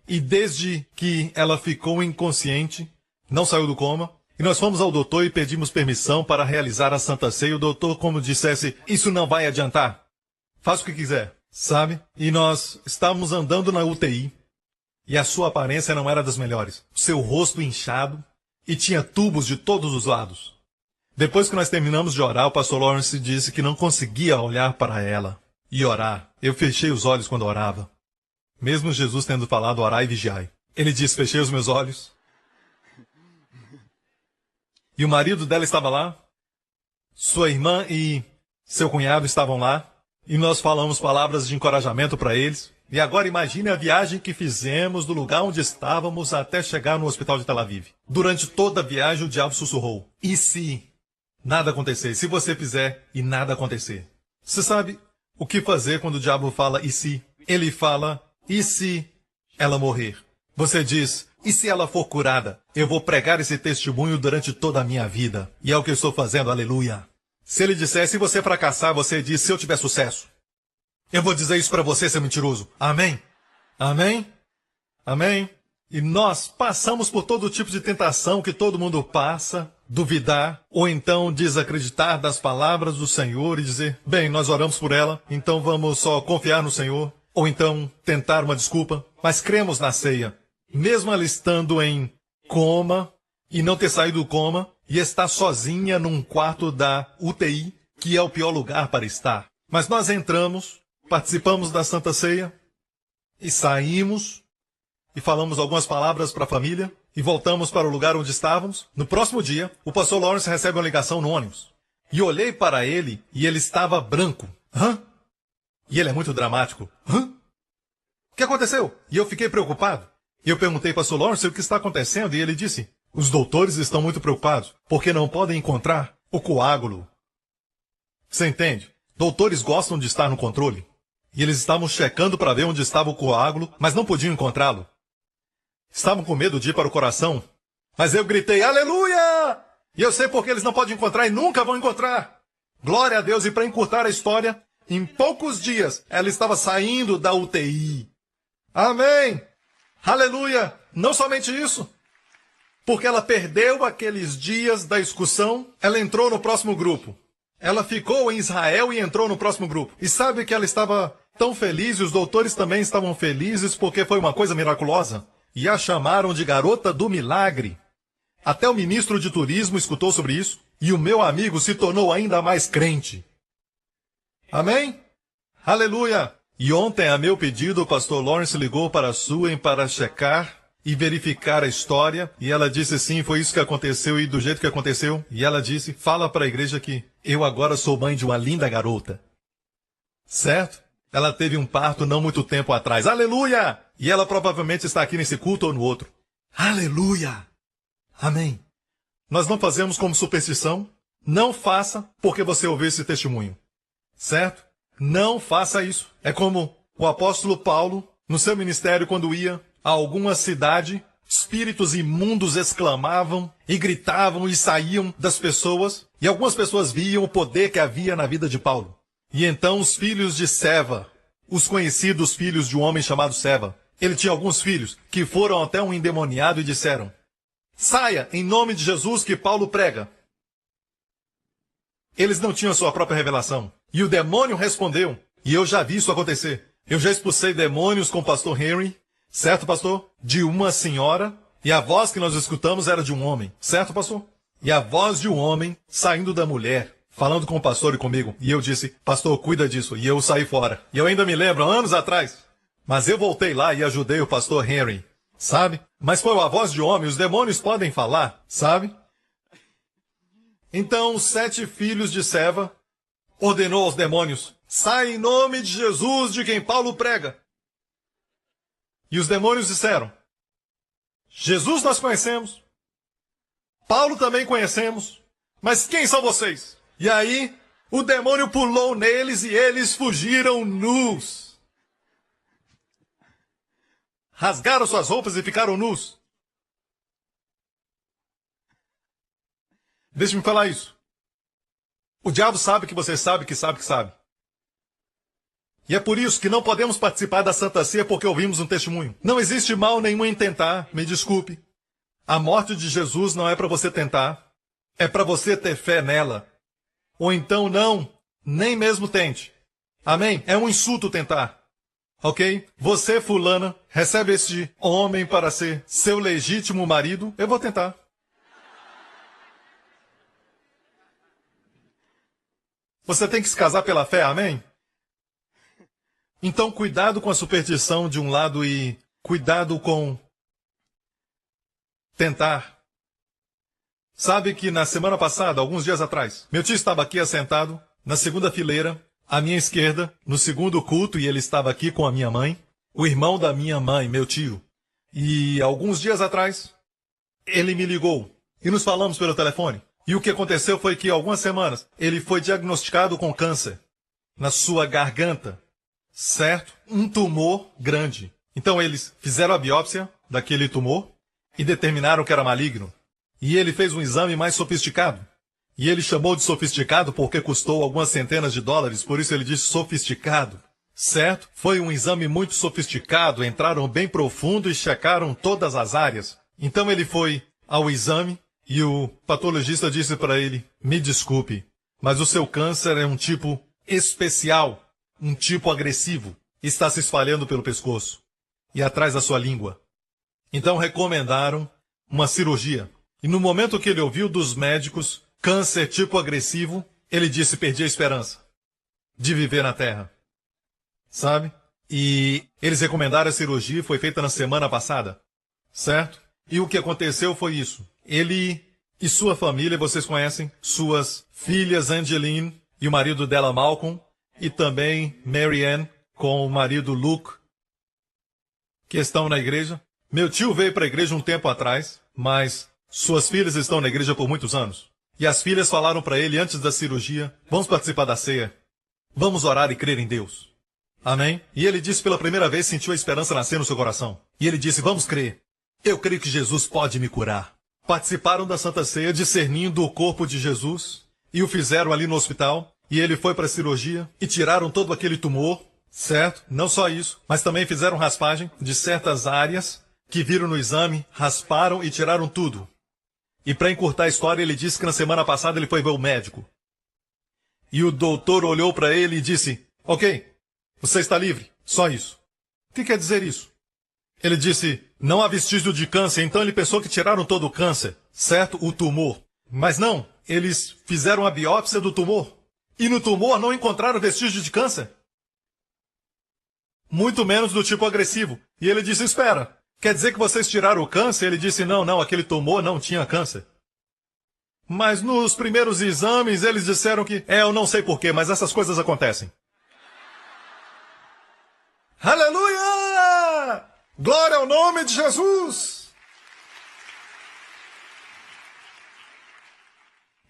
E desde que ela ficou inconsciente, não saiu do coma, e nós fomos ao doutor e pedimos permissão para realizar a Santa Ceia. O doutor, como dissesse, isso não vai adiantar. Faça o que quiser, sabe? E nós estávamos andando na UTI. E a sua aparência não era das melhores. Seu rosto inchado e tinha tubos de todos os lados. Depois que nós terminamos de orar, o pastor Lawrence disse que não conseguia olhar para ela e orar. Eu fechei os olhos quando orava. Mesmo Jesus tendo falado, orai e vigiai. Ele disse, fechei os meus olhos. E o marido dela estava lá. Sua irmã e seu cunhado estavam lá. E nós falamos palavras de encorajamento para eles. E agora imagine a viagem que fizemos do lugar onde estávamos até chegar no hospital de Tel Aviv. Durante toda a viagem o diabo sussurrou. E se nada acontecer? Se você fizer e nada acontecer? Você sabe o que fazer quando o diabo fala e se? Ele fala, e se ela morrer? Você diz, e se ela for curada? Eu vou pregar esse testemunho durante toda a minha vida. E é o que eu estou fazendo, aleluia. Se ele disser, se você fracassar, você diz, se eu tiver sucesso. Eu vou dizer isso para você, seu mentiroso. Amém? Amém? Amém? E nós passamos por todo tipo de tentação que todo mundo passa, duvidar, ou então desacreditar das palavras do Senhor e dizer, bem, nós oramos por ela, então vamos só confiar no Senhor, ou então tentar uma desculpa, mas cremos na ceia. Mesmo ela estando em coma e não ter saído do coma, e estar sozinha num quarto da UTI, que é o pior lugar para estar. Mas nós entramos, participamos da Santa Ceia e saímos e falamos algumas palavras para a família e voltamos para o lugar onde estávamos. No próximo dia, o pastor Lawrence recebe uma ligação no ônibus. E olhei para ele e ele estava branco. Hã? E ele é muito dramático. Hã? O que aconteceu? E eu fiquei preocupado. E eu perguntei para o pastor Lawrence o que está acontecendo e ele disse, os doutores estão muito preocupados porque não podem encontrar o coágulo. Você entende? Doutores gostam de estar no controle. E eles estavam checando para ver onde estava o coágulo, mas não podiam encontrá-lo. Estavam com medo de ir para o coração. Mas eu gritei, aleluia! E eu sei porque eles não podem encontrar e nunca vão encontrar. Glória a Deus! E para encurtar a história, em poucos dias, ela estava saindo da UTI. Amém! Aleluia! Não somente isso. Porque ela perdeu aqueles dias da excursão, ela entrou no próximo grupo. Ela ficou em Israel e entrou no próximo grupo. E sabe que ela estava tão feliz, e os doutores também estavam felizes, porque foi uma coisa miraculosa. E a chamaram de garota do milagre. Até o ministro de turismo escutou sobre isso, e o meu amigo se tornou ainda mais crente. Amém? Aleluia! E ontem, a meu pedido, o pastor Lawrence ligou para a Suen para checar e verificar a história, e ela disse sim, foi isso que aconteceu e do jeito que aconteceu. E ela disse, fala para a igreja que eu agora sou mãe de uma linda garota. Certo? Ela teve um parto não muito tempo atrás. Aleluia! E ela provavelmente está aqui nesse culto ou no outro. Aleluia! Amém. Nós não fazemos como superstição. Não faça porque você ouviu esse testemunho. Certo? Não faça isso. É como o apóstolo Paulo, no seu ministério, quando ia a alguma cidade, espíritos imundos exclamavam e gritavam e saíam das pessoas, e algumas pessoas viam o poder que havia na vida de Paulo. E então os filhos de Seva, os conhecidos filhos de um homem chamado Seva, ele tinha alguns filhos que foram até um endemoniado e disseram: saia em nome de Jesus que Paulo prega. Eles não tinham sua própria revelação. E o demônio respondeu, e eu já vi isso acontecer. Eu já expulsei demônios com o pastor Henry, certo, pastor? De uma senhora, e a voz que nós escutamos era de um homem, certo, pastor? E a voz de um homem saindo da mulher, falando com o pastor e comigo. E eu disse: pastor, cuida disso. E eu saí fora. E eu ainda me lembro, anos atrás. Mas eu voltei lá e ajudei o pastor Henry, sabe? Mas foi a voz de homem, os demônios podem falar, sabe? Então, os 7 filhos de Seva ordenou aos demônios: sai em nome de Jesus, de quem Paulo prega. E os demônios disseram: Jesus nós conhecemos, Paulo também conhecemos, mas quem são vocês? E aí, o demônio pulou neles e eles fugiram nus. Rasgaram suas roupas e ficaram nus. Deixe-me falar isso. O diabo sabe que você sabe que sabe que sabe. E é por isso que não podemos participar da Santa Ceia porque ouvimos um testemunho. Não existe mal nenhum em tentar, me desculpe. A morte de Jesus não é para você tentar. É para você ter fé nela. Ou então não, nem mesmo tente. Amém? É um insulto tentar. Ok? Você, fulana, recebe este homem para ser seu legítimo marido. Eu vou tentar. Você tem que se casar pela fé, amém? Então, cuidado com a superstição de um lado e cuidado com tentar. Sabe que na semana passada, alguns dias atrás, meu tio estava aqui assentado, na segunda fileira, à minha esquerda, no segundo culto, e ele estava aqui com a minha mãe, o irmão da minha mãe, meu tio. E alguns dias atrás, ele me ligou e nos falamos pelo telefone. E o que aconteceu foi que, há algumas semanas, ele foi diagnosticado com câncer na sua garganta, certo? Um tumor grande. Então eles fizeram a biópsia daquele tumor e determinaram que era maligno. E ele fez um exame mais sofisticado. E ele chamou de sofisticado porque custou algumas centenas de dólares, por isso ele disse sofisticado, certo? Foi um exame muito sofisticado, entraram bem profundo e checaram todas as áreas. Então ele foi ao exame. E o patologista disse para ele: me desculpe, mas o seu câncer é um tipo especial, um tipo agressivo. Está se espalhando pelo pescoço e atrás da sua língua. Então recomendaram uma cirurgia. E no momento que ele ouviu dos médicos câncer tipo agressivo, ele disse: perdi a esperança de viver na Terra. Sabe? E eles recomendaram a cirurgia, foi feita na semana passada, certo? E o que aconteceu foi isso. Ele e sua família, vocês conhecem, suas filhas Angeline e o marido dela Malcolm, e também Mary Ann com o marido Luke, que estão na igreja. Meu tio veio para a igreja um tempo atrás, mas suas filhas estão na igreja por muitos anos. E as filhas falaram para ele antes da cirurgia: vamos participar da ceia, vamos orar e crer em Deus. Amém? E ele disse pela primeira vez, sentiu a esperança nascer no seu coração. E ele disse: vamos crer. Eu creio que Jesus pode me curar. Participaram da Santa Ceia discernindo o corpo de Jesus e o fizeram ali no hospital. E ele foi para a cirurgia e tiraram todo aquele tumor, certo? Não só isso, mas também fizeram raspagem de certas áreas que viram no exame, rasparam e tiraram tudo. E para encurtar a história, ele disse que na semana passada ele foi ver o médico. E o doutor olhou para ele e disse: ok, você está livre, só isso. O que quer dizer isso? Ele disse: não há vestígio de câncer, então ele pensou que tiraram todo o câncer, certo? O tumor. Mas não, eles fizeram a biópsia do tumor. E no tumor não encontraram vestígio de câncer. Muito menos do tipo agressivo. E ele disse: espera, quer dizer que vocês tiraram o câncer? Ele disse: não, aquele tumor não tinha câncer. Mas nos primeiros exames eles disseram que... eu não sei porquê, mas essas coisas acontecem. Aleluia! Glória ao nome de Jesus!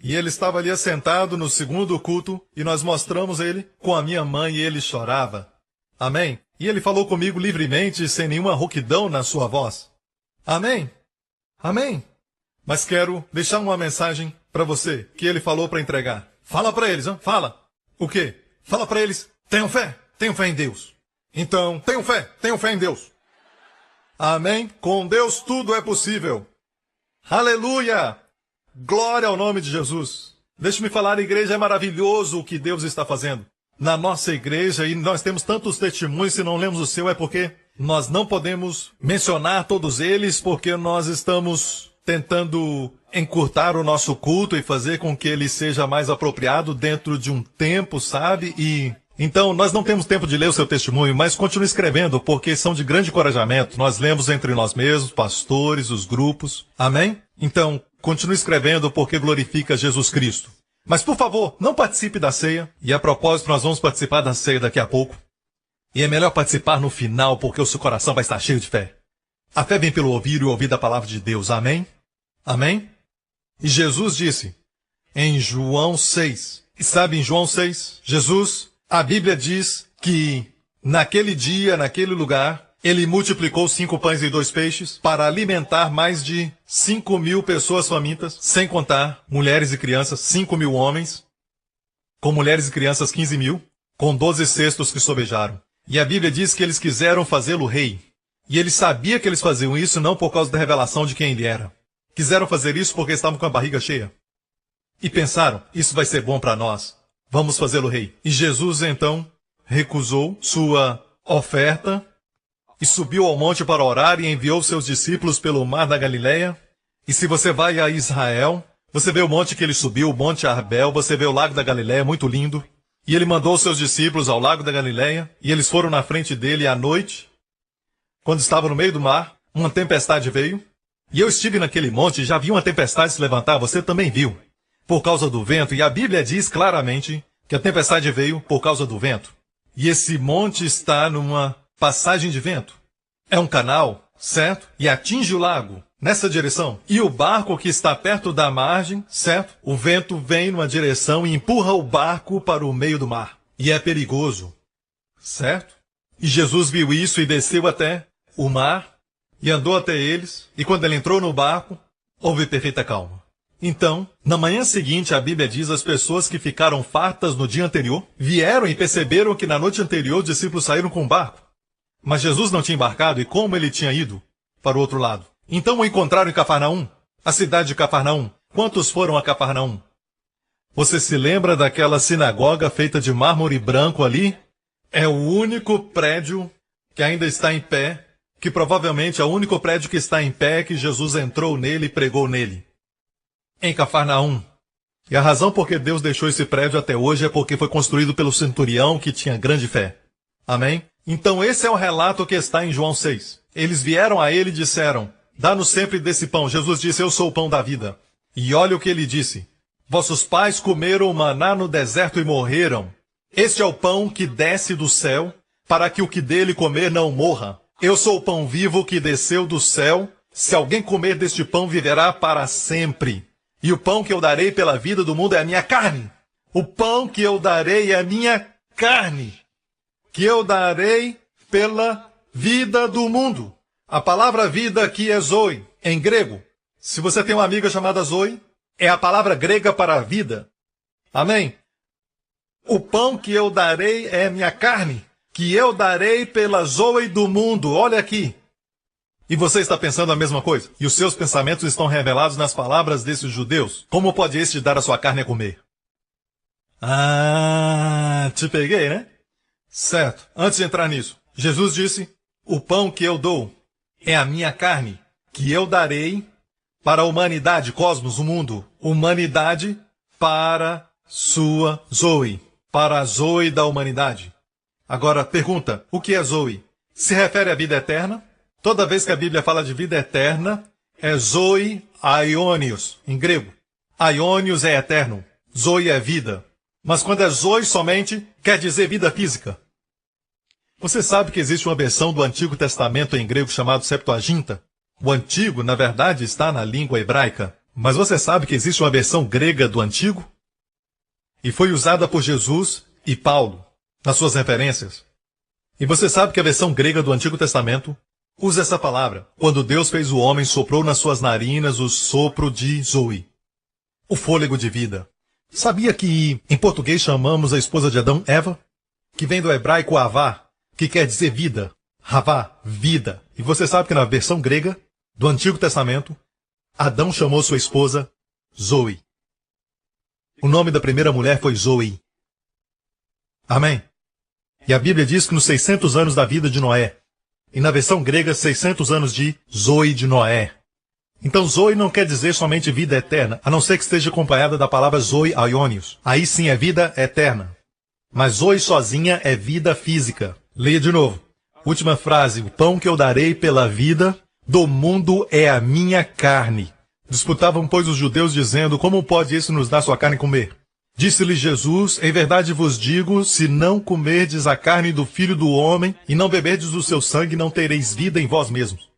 E ele estava ali assentado no segundo culto e nós mostramos ele com a minha mãe e ele chorava. Amém? E ele falou comigo livremente, sem nenhuma rouquidão na sua voz. Amém? Amém? Mas quero deixar uma mensagem para você, que ele falou para entregar. Fala para eles, hein? Fala. O quê? Fala para eles, tenham fé em Deus. Então, tenham fé em Deus. Amém? Com Deus tudo é possível. Aleluia! Glória ao nome de Jesus. Deixe-me falar, igreja, é maravilhoso o que Deus está fazendo. Na nossa igreja, e nós temos tantos testemunhos, se não lemos o seu é porque nós não podemos mencionar todos eles, porque nós estamos tentando encurtar o nosso culto e fazer com que ele seja mais apropriado dentro de um tempo, sabe? E então nós não temos tempo de ler o seu testemunho, mas continue escrevendo, porque são de grande encorajamento. Nós lemos entre nós mesmos, pastores, os grupos. Amém? Então, continue escrevendo, porque glorifica Jesus Cristo. Mas, por favor, não participe da ceia. E, a propósito, nós vamos participar da ceia daqui a pouco. E é melhor participar no final, porque o seu coração vai estar cheio de fé. A fé vem pelo ouvir e ouvir da palavra de Deus. Amém? Amém? E Jesus disse, em João 6. E sabe, em João 6, Jesus, a Bíblia diz que naquele dia, naquele lugar, ele multiplicou 5 pães e 2 peixes para alimentar mais de 5.000 pessoas famintas, sem contar mulheres e crianças, 5.000 homens, com mulheres e crianças 15.000, com 12 cestos que sobejaram. E a Bíblia diz que eles quiseram fazê-lo rei. E ele sabia que eles faziam isso não por causa da revelação de quem ele era. Quiseram fazer isso porque estavam com a barriga cheia. E pensaram, isso vai ser bom para nós. Vamos fazê-lo rei. E Jesus, então, recusou sua oferta e subiu ao monte para orar e enviou seus discípulos pelo mar da Galileia. E se você vai a Israel, você vê o monte que ele subiu, o Monte Arbel, você vê o lago da Galileia, muito lindo. E ele mandou seus discípulos ao lago da Galileia, e eles foram na frente dele à noite. Quando estava no meio do mar, uma tempestade veio. E eu estive naquele monte e já vi uma tempestade se levantar, você também viu, por causa do vento. E a Bíblia diz claramente que a tempestade veio por causa do vento. E esse monte está numa passagem de vento. É um canal, certo? E atinge o lago, nessa direção. E o barco que está perto da margem, certo? O vento vem numa direção e empurra o barco para o meio do mar. E é perigoso, certo? E Jesus viu isso e desceu até o mar e andou até eles. E quando ele entrou no barco, houve perfeita calma. Então, na manhã seguinte, a Bíblia diz, as pessoas que ficaram fartas no dia anterior vieram e perceberam que na noite anterior os discípulos saíram com o barco. Mas Jesus não tinha embarcado e como ele tinha ido para o outro lado? Então o encontraram em Cafarnaum, a cidade de Cafarnaum. Quantos foram a Cafarnaum? Você se lembra daquela sinagoga feita de mármore branco ali? É o único prédio que ainda está em pé, que provavelmente é o único prédio que está em pé que Jesus entrou nele e pregou nele. Em Cafarnaum. E a razão por que Deus deixou esse prédio até hoje é porque foi construído pelo centurião que tinha grande fé. Amém? Então esse é o relato que está em João 6. Eles vieram a ele e disseram, dá-nos sempre desse pão. Jesus disse, eu sou o pão da vida. E olha o que ele disse. Vossos pais comeram o maná no deserto e morreram. Este é o pão que desce do céu, para que o que dele comer não morra. Eu sou o pão vivo que desceu do céu. Se alguém comer deste pão, viverá para sempre. E o pão que eu darei pela vida do mundo é a minha carne. O pão que eu darei é a minha carne, que eu darei pela vida do mundo. A palavra vida aqui é zoe, em grego. Se você tem uma amiga chamada Zoe, é a palavra grega para vida. Amém? O pão que eu darei é a minha carne, que eu darei pela zoe do mundo. Olha aqui. E você está pensando a mesma coisa? E os seus pensamentos estão revelados nas palavras desses judeus? Como pode este dar a sua carne a comer? Ah, te peguei, né? Certo. Antes de entrar nisso, Jesus disse, o pão que eu dou é a minha carne, que eu darei para a humanidade, cosmos, o mundo. Humanidade para sua zoe, para a zoe da humanidade. Agora, pergunta, o que é zoe? Se refere à vida eterna? Toda vez que a Bíblia fala de vida eterna, é zoe aionios, em grego. Aionios é eterno, zoe é vida. Mas quando é zoe somente, quer dizer vida física. Você sabe que existe uma versão do Antigo Testamento em grego chamado Septuaginta? O Antigo, na verdade, está na língua hebraica. Mas você sabe que existe uma versão grega do Antigo? E foi usada por Jesus e Paulo, nas suas referências. E você sabe que a versão grega do Antigo Testamento usa essa palavra. Quando Deus fez o homem, soprou nas suas narinas o sopro de Zoe, o fôlego de vida. Sabia que em português chamamos a esposa de Adão Eva? Que vem do hebraico avá, que quer dizer vida. Havá, vida. E você sabe que na versão grega do Antigo Testamento, Adão chamou sua esposa Zoe. O nome da primeira mulher foi Zoe. Amém? E a Bíblia diz que nos 600 anos da vida de Noé, e na versão grega, 600 anos de Zoe de Noé. Então Zoe não quer dizer somente vida eterna, a não ser que esteja acompanhada da palavra Zoe aionios. Aí sim é vida eterna. Mas Zoe sozinha é vida física. Leia de novo. Última frase. O pão que eu darei pela vida do mundo é a minha carne. Disputavam, pois, os judeus, dizendo, como pode isso nos dar sua carne comer? Disse-lhe Jesus, em verdade vos digo, se não comerdes a carne do Filho do Homem e não beberdes do seu sangue, não tereis vida em vós mesmos.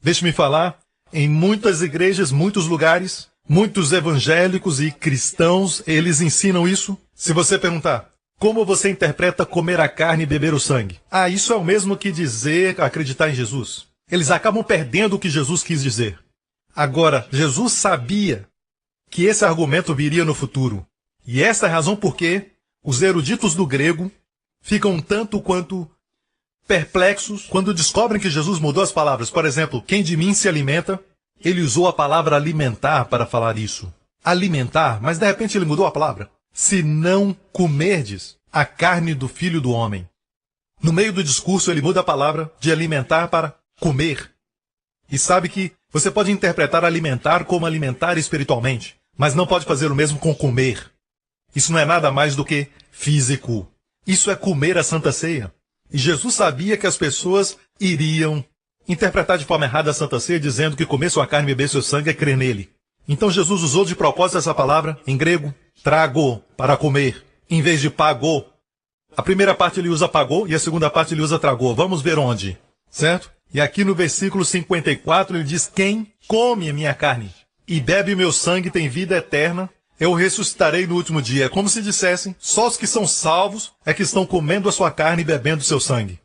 Deixe-me falar, em muitas igrejas, muitos lugares, muitos evangélicos e cristãos, eles ensinam isso. Se você perguntar, como você interpreta comer a carne e beber o sangue? Ah, isso é o mesmo que dizer acreditar em Jesus. Eles acabam perdendo o que Jesus quis dizer. Agora, Jesus sabia que esse argumento viria no futuro. E essa é a razão por que os eruditos do grego ficam um tanto quanto perplexos quando descobrem que Jesus mudou as palavras. Por exemplo, quem de mim se alimenta, ele usou a palavra alimentar para falar isso. Alimentar, mas de repente ele mudou a palavra. Se não comerdes a carne do Filho do Homem. No meio do discurso ele muda a palavra de alimentar para comer. E sabe que você pode interpretar alimentar como alimentar espiritualmente, mas não pode fazer o mesmo com comer. Isso não é nada mais do que físico. Isso é comer a Santa Ceia. E Jesus sabia que as pessoas iriam interpretar de forma errada a Santa Ceia, dizendo que comer sua carne e beber seu sangue é crer nele. Então Jesus usou de propósito essa palavra, em grego, trago, para comer, em vez de pagou. A primeira parte ele usa pagou e a segunda parte ele usa tragou. Vamos ver onde, certo? E aqui no versículo 54 ele diz, quem come a minha carne e bebe o meu sangue tem vida eterna, eu ressuscitarei no último dia. É como se dissessem, só os que são salvos é que estão comendo a sua carne e bebendo o seu sangue.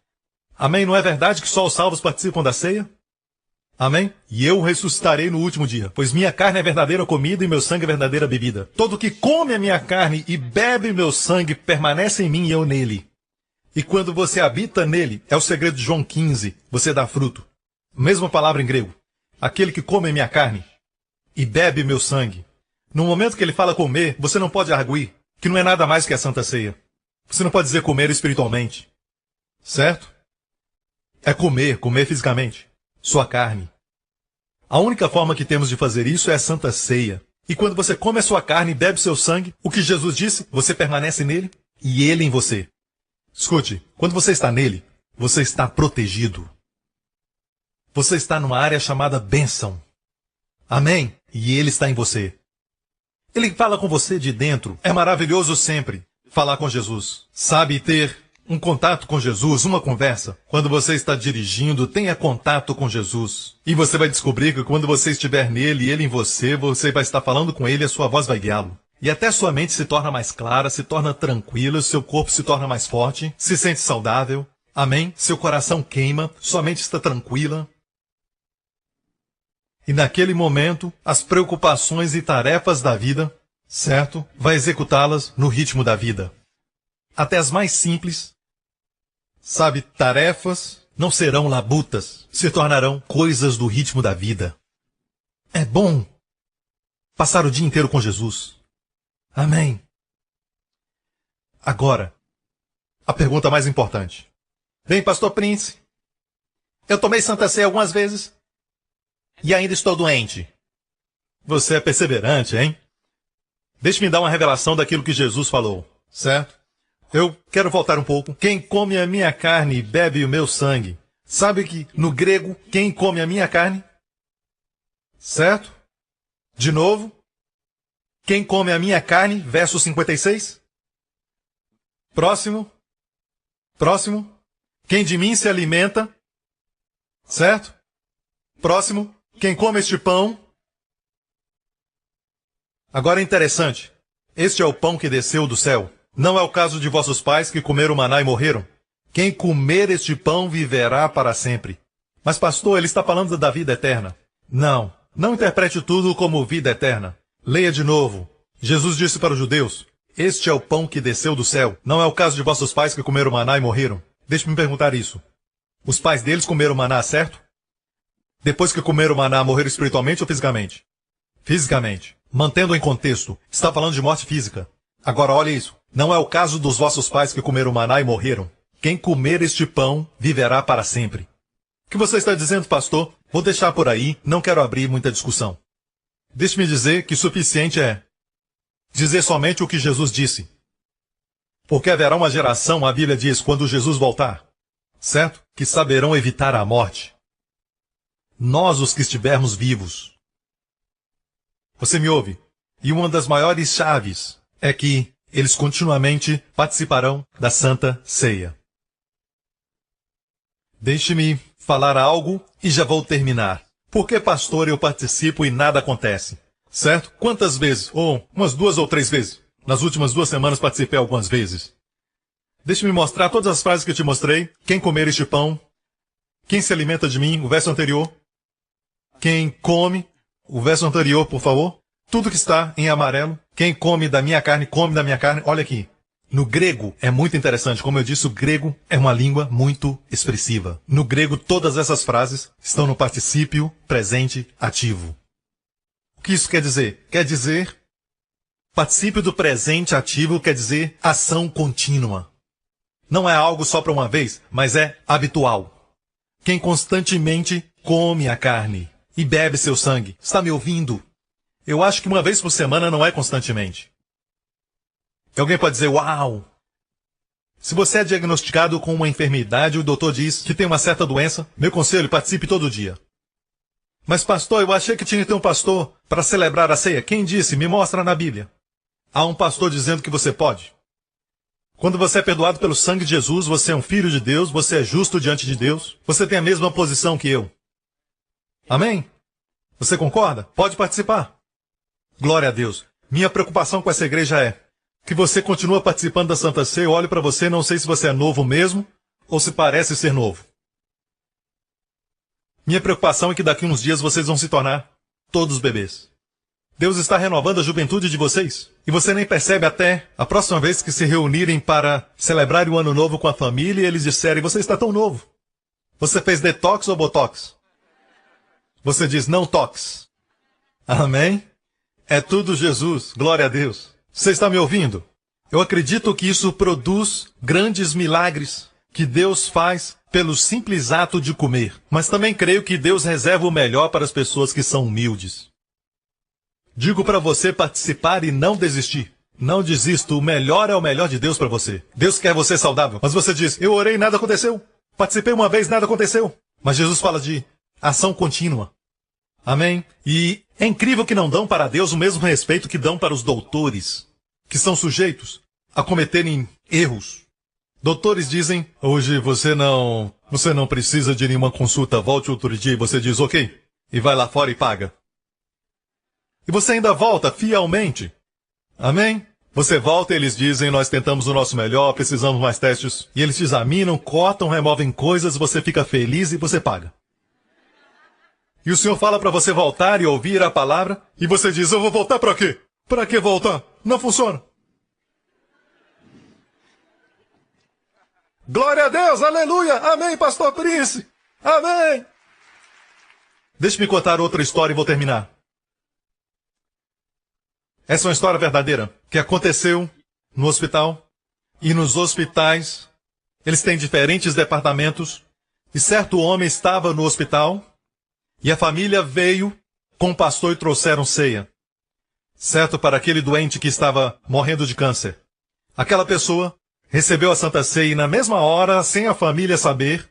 Amém? Não é verdade que só os salvos participam da ceia? Amém? E eu ressuscitarei no último dia, pois minha carne é verdadeira comida e meu sangue é verdadeira bebida. Todo que come a minha carne e bebe meu sangue permanece em mim e eu nele. E quando você habita nele, é o segredo de João 15, você dá fruto. Mesma palavra em grego. Aquele que come a minha carne e bebe meu sangue. No momento que ele fala comer, você não pode arguir que não é nada mais que a Santa Ceia. Você não pode dizer comer espiritualmente. Certo? É comer, comer fisicamente. Sua carne. A única forma que temos de fazer isso é a Santa Ceia. E quando você come a sua carne e bebe seu sangue, o que Jesus disse, você permanece nele e ele em você. Escute, quando você está nele, você está protegido. Você está numa área chamada bênção. Amém? E ele está em você. Ele fala com você de dentro. É maravilhoso sempre falar com Jesus. Sabe, ter um contato com Jesus, uma conversa. Quando você está dirigindo, tenha contato com Jesus. E você vai descobrir que quando você estiver nele e ele em você, você vai estar falando com ele e a sua voz vai guiá-lo. E até sua mente se torna mais clara, se torna tranquila, seu corpo se torna mais forte, se sente saudável. Amém? Seu coração queima, sua mente está tranquila. E naquele momento, as preocupações e tarefas da vida, certo? Vai executá-las no ritmo da vida. Até as mais simples, sabe, tarefas não serão labutas, se tornarão coisas do ritmo da vida. É bom passar o dia inteiro com Jesus. Amém. Agora, a pergunta mais importante. Bem, Pastor Prince, eu tomei Santa Ceia algumas vezes e ainda estou doente. Você é perseverante, hein? Deixe-me dar uma revelação daquilo que Jesus falou, certo? Eu quero voltar um pouco. Quem come a minha carne e bebe o meu sangue. Sabe que no grego, quem come a minha carne? Certo? De novo. Quem come a minha carne, verso 56. Próximo. Próximo. Quem de mim se alimenta. Certo? Próximo. Quem come este pão. Agora é interessante. Este é o pão que desceu do céu. Não é o caso de vossos pais que comeram maná e morreram. Quem comer este pão viverá para sempre. Mas pastor, ele está falando da vida eterna. Não, não interprete tudo como vida eterna. Leia de novo. Jesus disse para os judeus, este é o pão que desceu do céu. Não é o caso de vossos pais que comeram maná e morreram. Deixe-me perguntar isso. Os pais deles comeram maná, certo? Depois que comeram maná, morreram espiritualmente ou fisicamente? Fisicamente. Mantendo em contexto, está falando de morte física. Agora olha isso. Não é o caso dos vossos pais que comeram maná e morreram. Quem comer este pão viverá para sempre. O que você está dizendo, pastor? Vou deixar por aí, não quero abrir muita discussão. Deixe-me dizer que suficiente é dizer somente o que Jesus disse. Porque haverá uma geração, a Bíblia diz, quando Jesus voltar, certo? Que saberão evitar a morte. Nós, os que estivermos vivos. Você me ouve? E uma das maiores chaves é que eles continuamente participarão da Santa Ceia. Deixe-me falar algo e já vou terminar. Por que, pastor, eu participo e nada acontece? Certo? Quantas vezes? Ou umas 2 ou 3 vezes. Nas últimas 2 semanas participei algumas vezes. Deixe-me mostrar todas as frases que eu te mostrei. Quem comer este pão? Quem se alimenta de mim? O verso anterior. Quem come? O verso anterior, por favor. Tudo que está em amarelo. Quem come da minha carne, come da minha carne. Olha aqui. No grego é muito interessante. Como eu disse, o grego é uma língua muito expressiva. No grego, todas essas frases estão no particípio presente ativo. O que isso quer dizer? Quer dizer, particípio do presente ativo quer dizer ação contínua. Não é algo só para uma vez, mas é habitual. Quem constantemente come a carne e bebe seu sangue. Está me ouvindo? Eu acho que uma vez por semana não é constantemente. E alguém pode dizer, uau! Se você é diagnosticado com uma enfermidade, o doutor diz que tem uma certa doença, meu conselho, participe todo dia. Mas pastor, eu achei que tinha que ter um pastor para celebrar a ceia. Quem disse? Me mostra na Bíblia. Há um pastor dizendo que você pode. Quando você é perdoado pelo sangue de Jesus, você é um filho de Deus, você é justo diante de Deus, você tem a mesma posição que eu. Amém? Você concorda? Pode participar. Glória a Deus. Minha preocupação com essa igreja é que você continua participando da Santa Ceia. Eu olho para você, não sei se você é novo mesmo ou se parece ser novo. Minha preocupação é que daqui uns dias vocês vão se tornar todos bebês. Deus está renovando a juventude de vocês. E você nem percebe até a próxima vez que se reunirem para celebrar o Ano Novo com a família e eles disserem, você está tão novo. Você fez detox ou botox? Você diz, não tox. Amém? É tudo Jesus. Glória a Deus. Você está me ouvindo? Eu acredito que isso produz grandes milagres que Deus faz pelo simples ato de comer. Mas também creio que Deus reserva o melhor para as pessoas que são humildes. Digo para você participar e não desistir. Não desista, o melhor é o melhor de Deus para você. Deus quer você saudável. Mas você diz, eu orei e nada aconteceu. Participei uma vez, nada aconteceu. Mas Jesus fala de ação contínua. Amém? E é incrível que não dão para Deus o mesmo respeito que dão para os doutores, que são sujeitos a cometerem erros. Doutores dizem, hoje você não precisa de nenhuma consulta, volte outro dia e você diz, ok, e vai lá fora e paga. E você ainda volta fielmente. Amém? Você volta e eles dizem, nós tentamos o nosso melhor, precisamos mais testes. E eles te examinam, cortam, removem coisas, você fica feliz e você paga. E o Senhor fala para você voltar e ouvir a palavra, e você diz, eu vou voltar para quê? Para que voltar? Não funciona. Glória a Deus, aleluia, amém, pastor Prince, amém. Deixe-me contar outra história e vou terminar. Essa é uma história verdadeira, que aconteceu no hospital, e nos hospitais, eles têm diferentes departamentos, e certo homem estava no hospital, e a família veio com o pastor e trouxeram ceia. Certo, para aquele doente que estava morrendo de câncer. Aquela pessoa recebeu a Santa Ceia e na mesma hora, sem a família saber,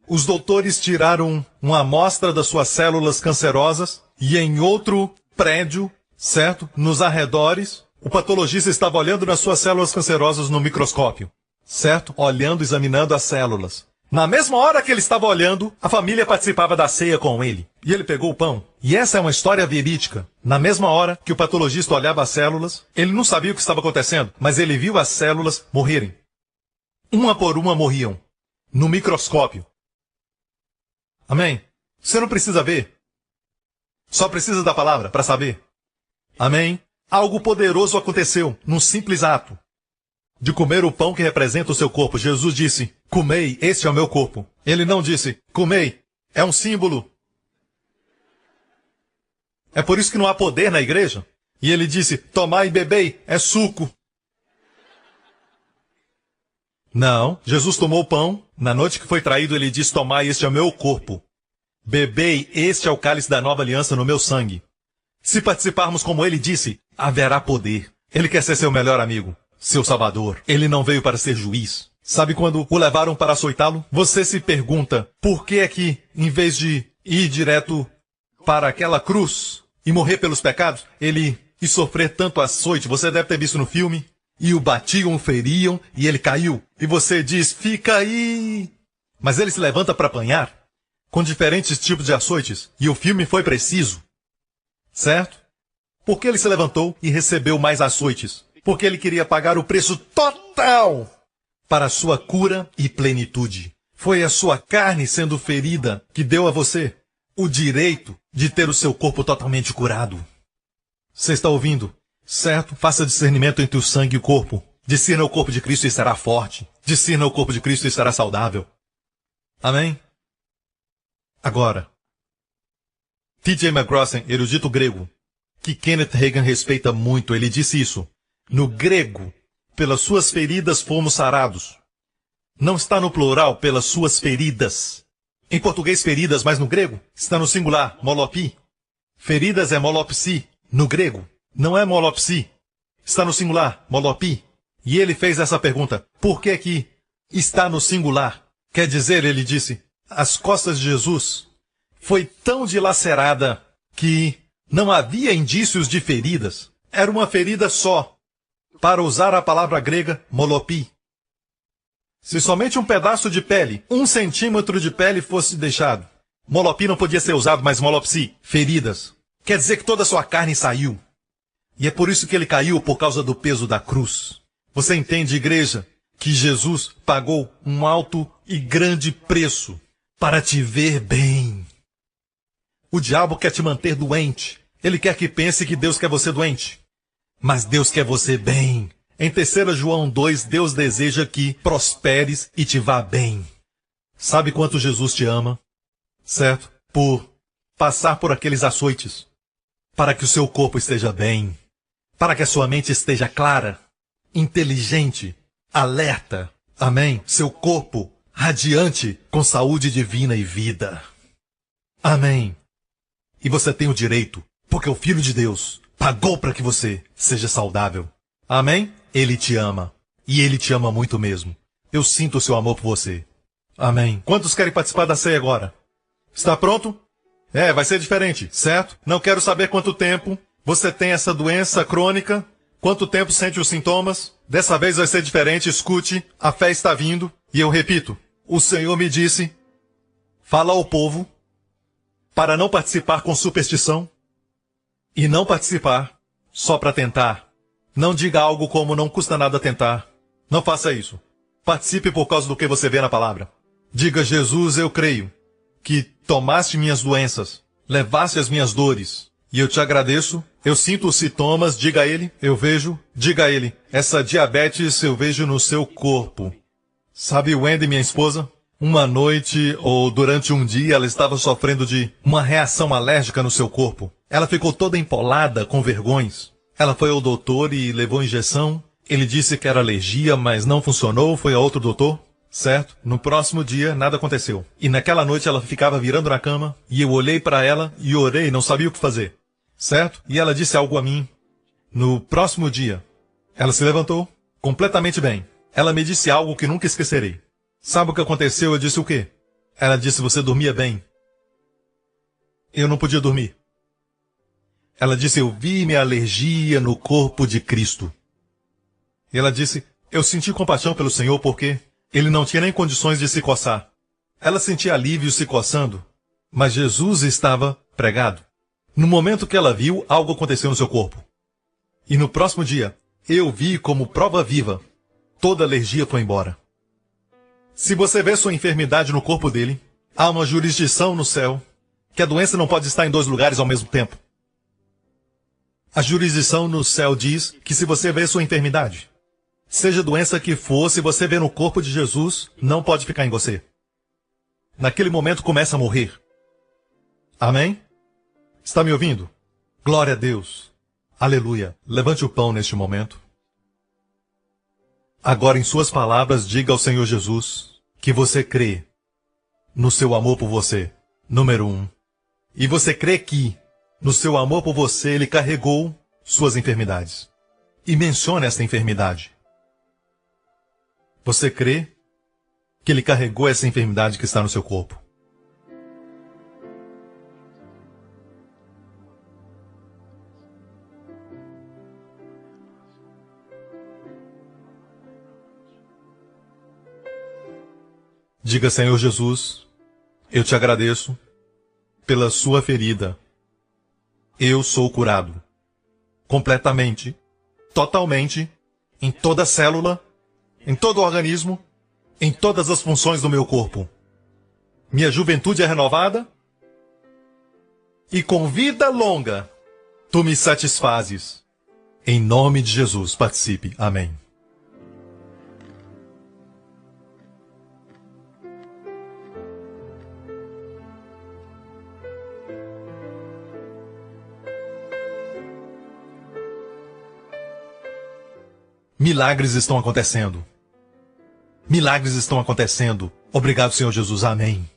os doutores tiraram uma amostra das suas células cancerosas e em outro prédio, certo, nos arredores, o patologista estava olhando nas suas células cancerosas no microscópio. Certo? Olhando, examinando as células. Na mesma hora que ele estava olhando, a família participava da ceia com ele. E ele pegou o pão. E essa é uma história verídica. Na mesma hora que o patologista olhava as células, ele não sabia o que estava acontecendo, mas ele viu as células morrerem. Uma por uma morriam. No microscópio. Amém? Você não precisa ver. Só precisa da palavra para saber. Amém? Algo poderoso aconteceu num simples ato de comer o pão que representa o seu corpo. Jesus disse, comei, este é o meu corpo. Ele não disse, comei, é um símbolo. É por isso que não há poder na igreja. E ele disse, tomai e bebei, é suco. Não, Jesus tomou o pão. Na noite que foi traído, ele disse, tomai, este é o meu corpo. Bebei, este é o cálice da nova aliança no meu sangue. Se participarmos como ele disse, haverá poder. Ele quer ser seu melhor amigo, seu salvador. Ele não veio para ser juiz. Sabe quando o levaram para açoitá-lo? Você se pergunta, por que é que, em vez de ir direto para aquela cruz e morrer pelos pecados, ele ia sofrer tanto açoite? Você deve ter visto no filme. E o batiam, o feriam, e ele caiu. E você diz, fica aí. Mas ele se levanta para apanhar, com diferentes tipos de açoites. E o filme foi preciso. Certo? Porque ele se levantou e recebeu mais açoites. Porque ele queria pagar o preço total para a sua cura e plenitude. Foi a sua carne sendo ferida que deu a você o direito de ter o seu corpo totalmente curado. Você está ouvindo? Certo? Faça discernimento entre o sangue e o corpo. Discirna o corpo de Cristo e estará forte. Discirna o corpo de Cristo e estará saudável. Amém? Agora, T.J. McGrossin, erudito grego, que Kenneth Hagin respeita muito, ele disse isso. No grego, pelas suas feridas fomos sarados. Não está no plural, pelas suas feridas. Em português, feridas, mas no grego está no singular, molopi. Feridas é molopsi, no grego. Não é molopsi. Está no singular, molopi. E ele fez essa pergunta. Por que que está no singular? Quer dizer, ele disse, as costas de Jesus foi tão dilacerada que não havia indícios de feridas. Era uma ferida só. Para usar a palavra grega, molopi. Se somente um pedaço de pele, 1 centímetro de pele fosse deixado, molopi não podia ser usado, mas molopsi, feridas. Quer dizer que toda a sua carne saiu. E é por isso que ele caiu, por causa do peso da cruz. Você entende, igreja, que Jesus pagou um alto e grande preço para te ver bem. O diabo quer te manter doente. Ele quer que pense que Deus quer você doente. Mas Deus quer você bem. Em 3 João 2, Deus deseja que prosperes e te vá bem. Sabe quanto Jesus te ama? Certo? Por passar por aqueles açoites. Para que o seu corpo esteja bem. Para que a sua mente esteja clara, inteligente, alerta. Amém? Seu corpo radiante com saúde divina e vida. Amém. E você tem o direito, porque o Filho de Deus pagou para que você seja saudável. Amém? Ele te ama. E ele te ama muito mesmo. Eu sinto o seu amor por você. Amém. Quantos querem participar da ceia agora? Está pronto? Vai ser diferente, certo? Não quero saber quanto tempo você tem essa doença crônica. Quanto tempo sente os sintomas? Dessa vez vai ser diferente, escute. A fé está vindo. E eu repito, o Senhor me disse, fala ao povo para não participar com superstição e não participar só para tentar. Não diga algo como não custa nada tentar. Não faça isso. Participe por causa do que você vê na palavra. Diga, Jesus, eu creio que tomaste minhas doenças, levaste as minhas dores, e eu te agradeço. Eu sinto os sintomas, diga a ele, eu vejo, diga a ele, essa diabetes eu vejo no seu corpo. Sabe, Wendy, minha esposa, uma noite ou durante um dia ela estava sofrendo de uma reação alérgica no seu corpo. Ela ficou toda empolada, com vergões. Ela foi ao doutor e levou injeção. Ele disse que era alergia, mas não funcionou, foi a outro doutor. Certo? No próximo dia, nada aconteceu. E naquela noite ela ficava virando na cama, e eu olhei para ela e orei, não sabia o que fazer. Certo? E ela disse algo a mim. No próximo dia, ela se levantou, completamente bem. Ela me disse algo que nunca esquecerei. Sabe o que aconteceu? Eu disse o quê? Ela disse, você dormia bem. Eu não podia dormir. Ela disse, eu vi minha alergia no corpo de Cristo. E ela disse, eu senti compaixão pelo Senhor porque ele não tinha nem condições de se coçar. Ela sentia alívio se coçando, mas Jesus estava pregado. No momento que ela viu, algo aconteceu no seu corpo. E no próximo dia, eu vi como prova viva, toda alergia foi embora. Se você vê sua enfermidade no corpo dele, Há uma jurisdição no céu que a doença não pode estar em dois lugares ao mesmo tempo. A jurisdição no céu diz que se você vê sua enfermidade, seja a doença que for, se você vê no corpo de Jesus, não pode ficar em você. Naquele momento começa a morrer. Amém? Está me ouvindo? Glória a Deus. Aleluia. Levante o pão neste momento. Agora, em suas palavras, diga ao Senhor Jesus que você crê no seu amor por você, número 1. E você crê que, no seu amor por você, Ele carregou suas enfermidades. E mencione essa enfermidade. Você crê que Ele carregou essa enfermidade que está no seu corpo? Diga, Senhor Jesus, eu te agradeço pela sua ferida. Eu sou curado. Completamente, totalmente, em toda célula, em todo o organismo, em todas as funções do meu corpo. Minha juventude é renovada e com vida longa tu me satisfazes. Em nome de Jesus, participe. Amém. Milagres estão acontecendo. Milagres estão acontecendo. Obrigado, Senhor Jesus. Amém.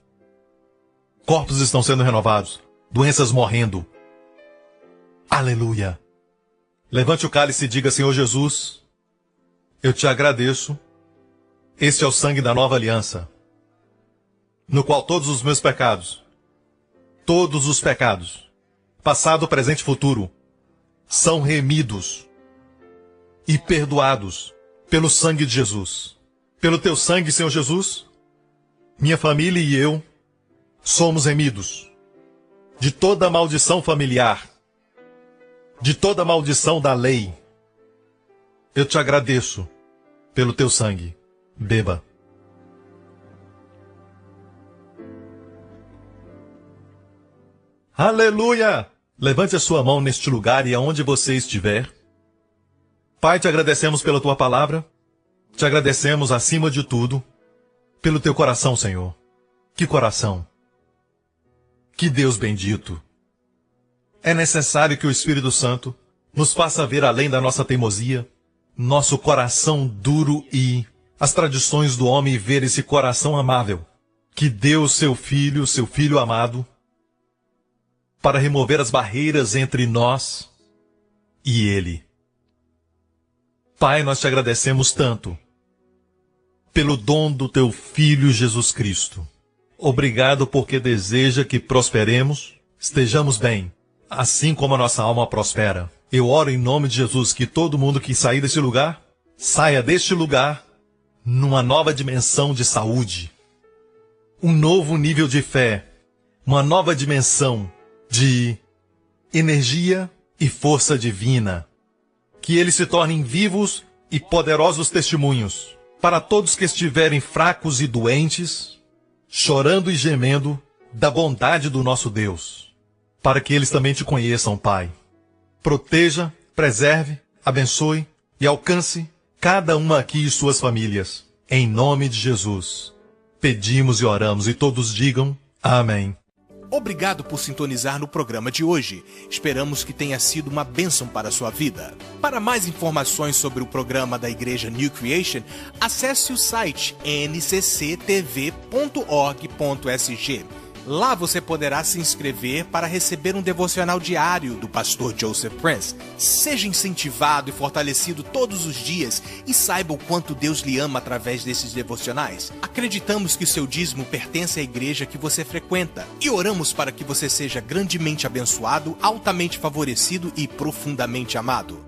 Corpos estão sendo renovados. Doenças morrendo. Aleluia. Levante o cálice e diga, Senhor Jesus, eu te agradeço. Este é o sangue da nova aliança, no qual todos os meus pecados, passado, presente e futuro, são remidos e perdoados pelo sangue de Jesus. Pelo teu sangue, Senhor Jesus, minha família e eu somos remidos de toda maldição familiar, de toda maldição da lei. Eu te agradeço pelo teu sangue. Beba. Aleluia! Levante a sua mão neste lugar e aonde você estiver. Pai, te agradecemos pela tua palavra. Te agradecemos, acima de tudo, pelo teu coração, Senhor. Que coração! Que Deus bendito! É necessário que o Espírito Santo nos faça ver além da nossa teimosia, nosso coração duro e as tradições do homem e ver esse coração amável que deu seu filho amado, para remover as barreiras entre nós e Ele. Pai, nós te agradecemos tanto pelo dom do teu Filho Jesus Cristo. Obrigado porque deseja que prosperemos, estejamos bem, assim como a nossa alma prospera. Eu oro em nome de Jesus que todo mundo que sair desse lugar, saia deste lugar numa nova dimensão de saúde, um novo nível de fé, uma nova dimensão de energia e força divina. Que eles se tornem vivos e poderosos testemunhos para todos que estiverem fracos e doentes, chorando e gemendo da bondade do nosso Deus, para que eles também te conheçam, Pai. Proteja, preserve, abençoe e alcance cada uma aqui e suas famílias. Em nome de Jesus, pedimos e oramos e todos digam amém. Obrigado por sintonizar no programa de hoje. Esperamos que tenha sido uma bênção para a sua vida. Para mais informações sobre o programa da Igreja New Creation, acesse o site ncctv.org.sg. Lá você poderá se inscrever para receber um devocional diário do pastor Joseph Prince. Seja incentivado e fortalecido todos os dias e saiba o quanto Deus lhe ama através desses devocionais. Acreditamos que seu dízimo pertence à igreja que você frequenta e oramos para que você seja grandemente abençoado, altamente favorecido e profundamente amado.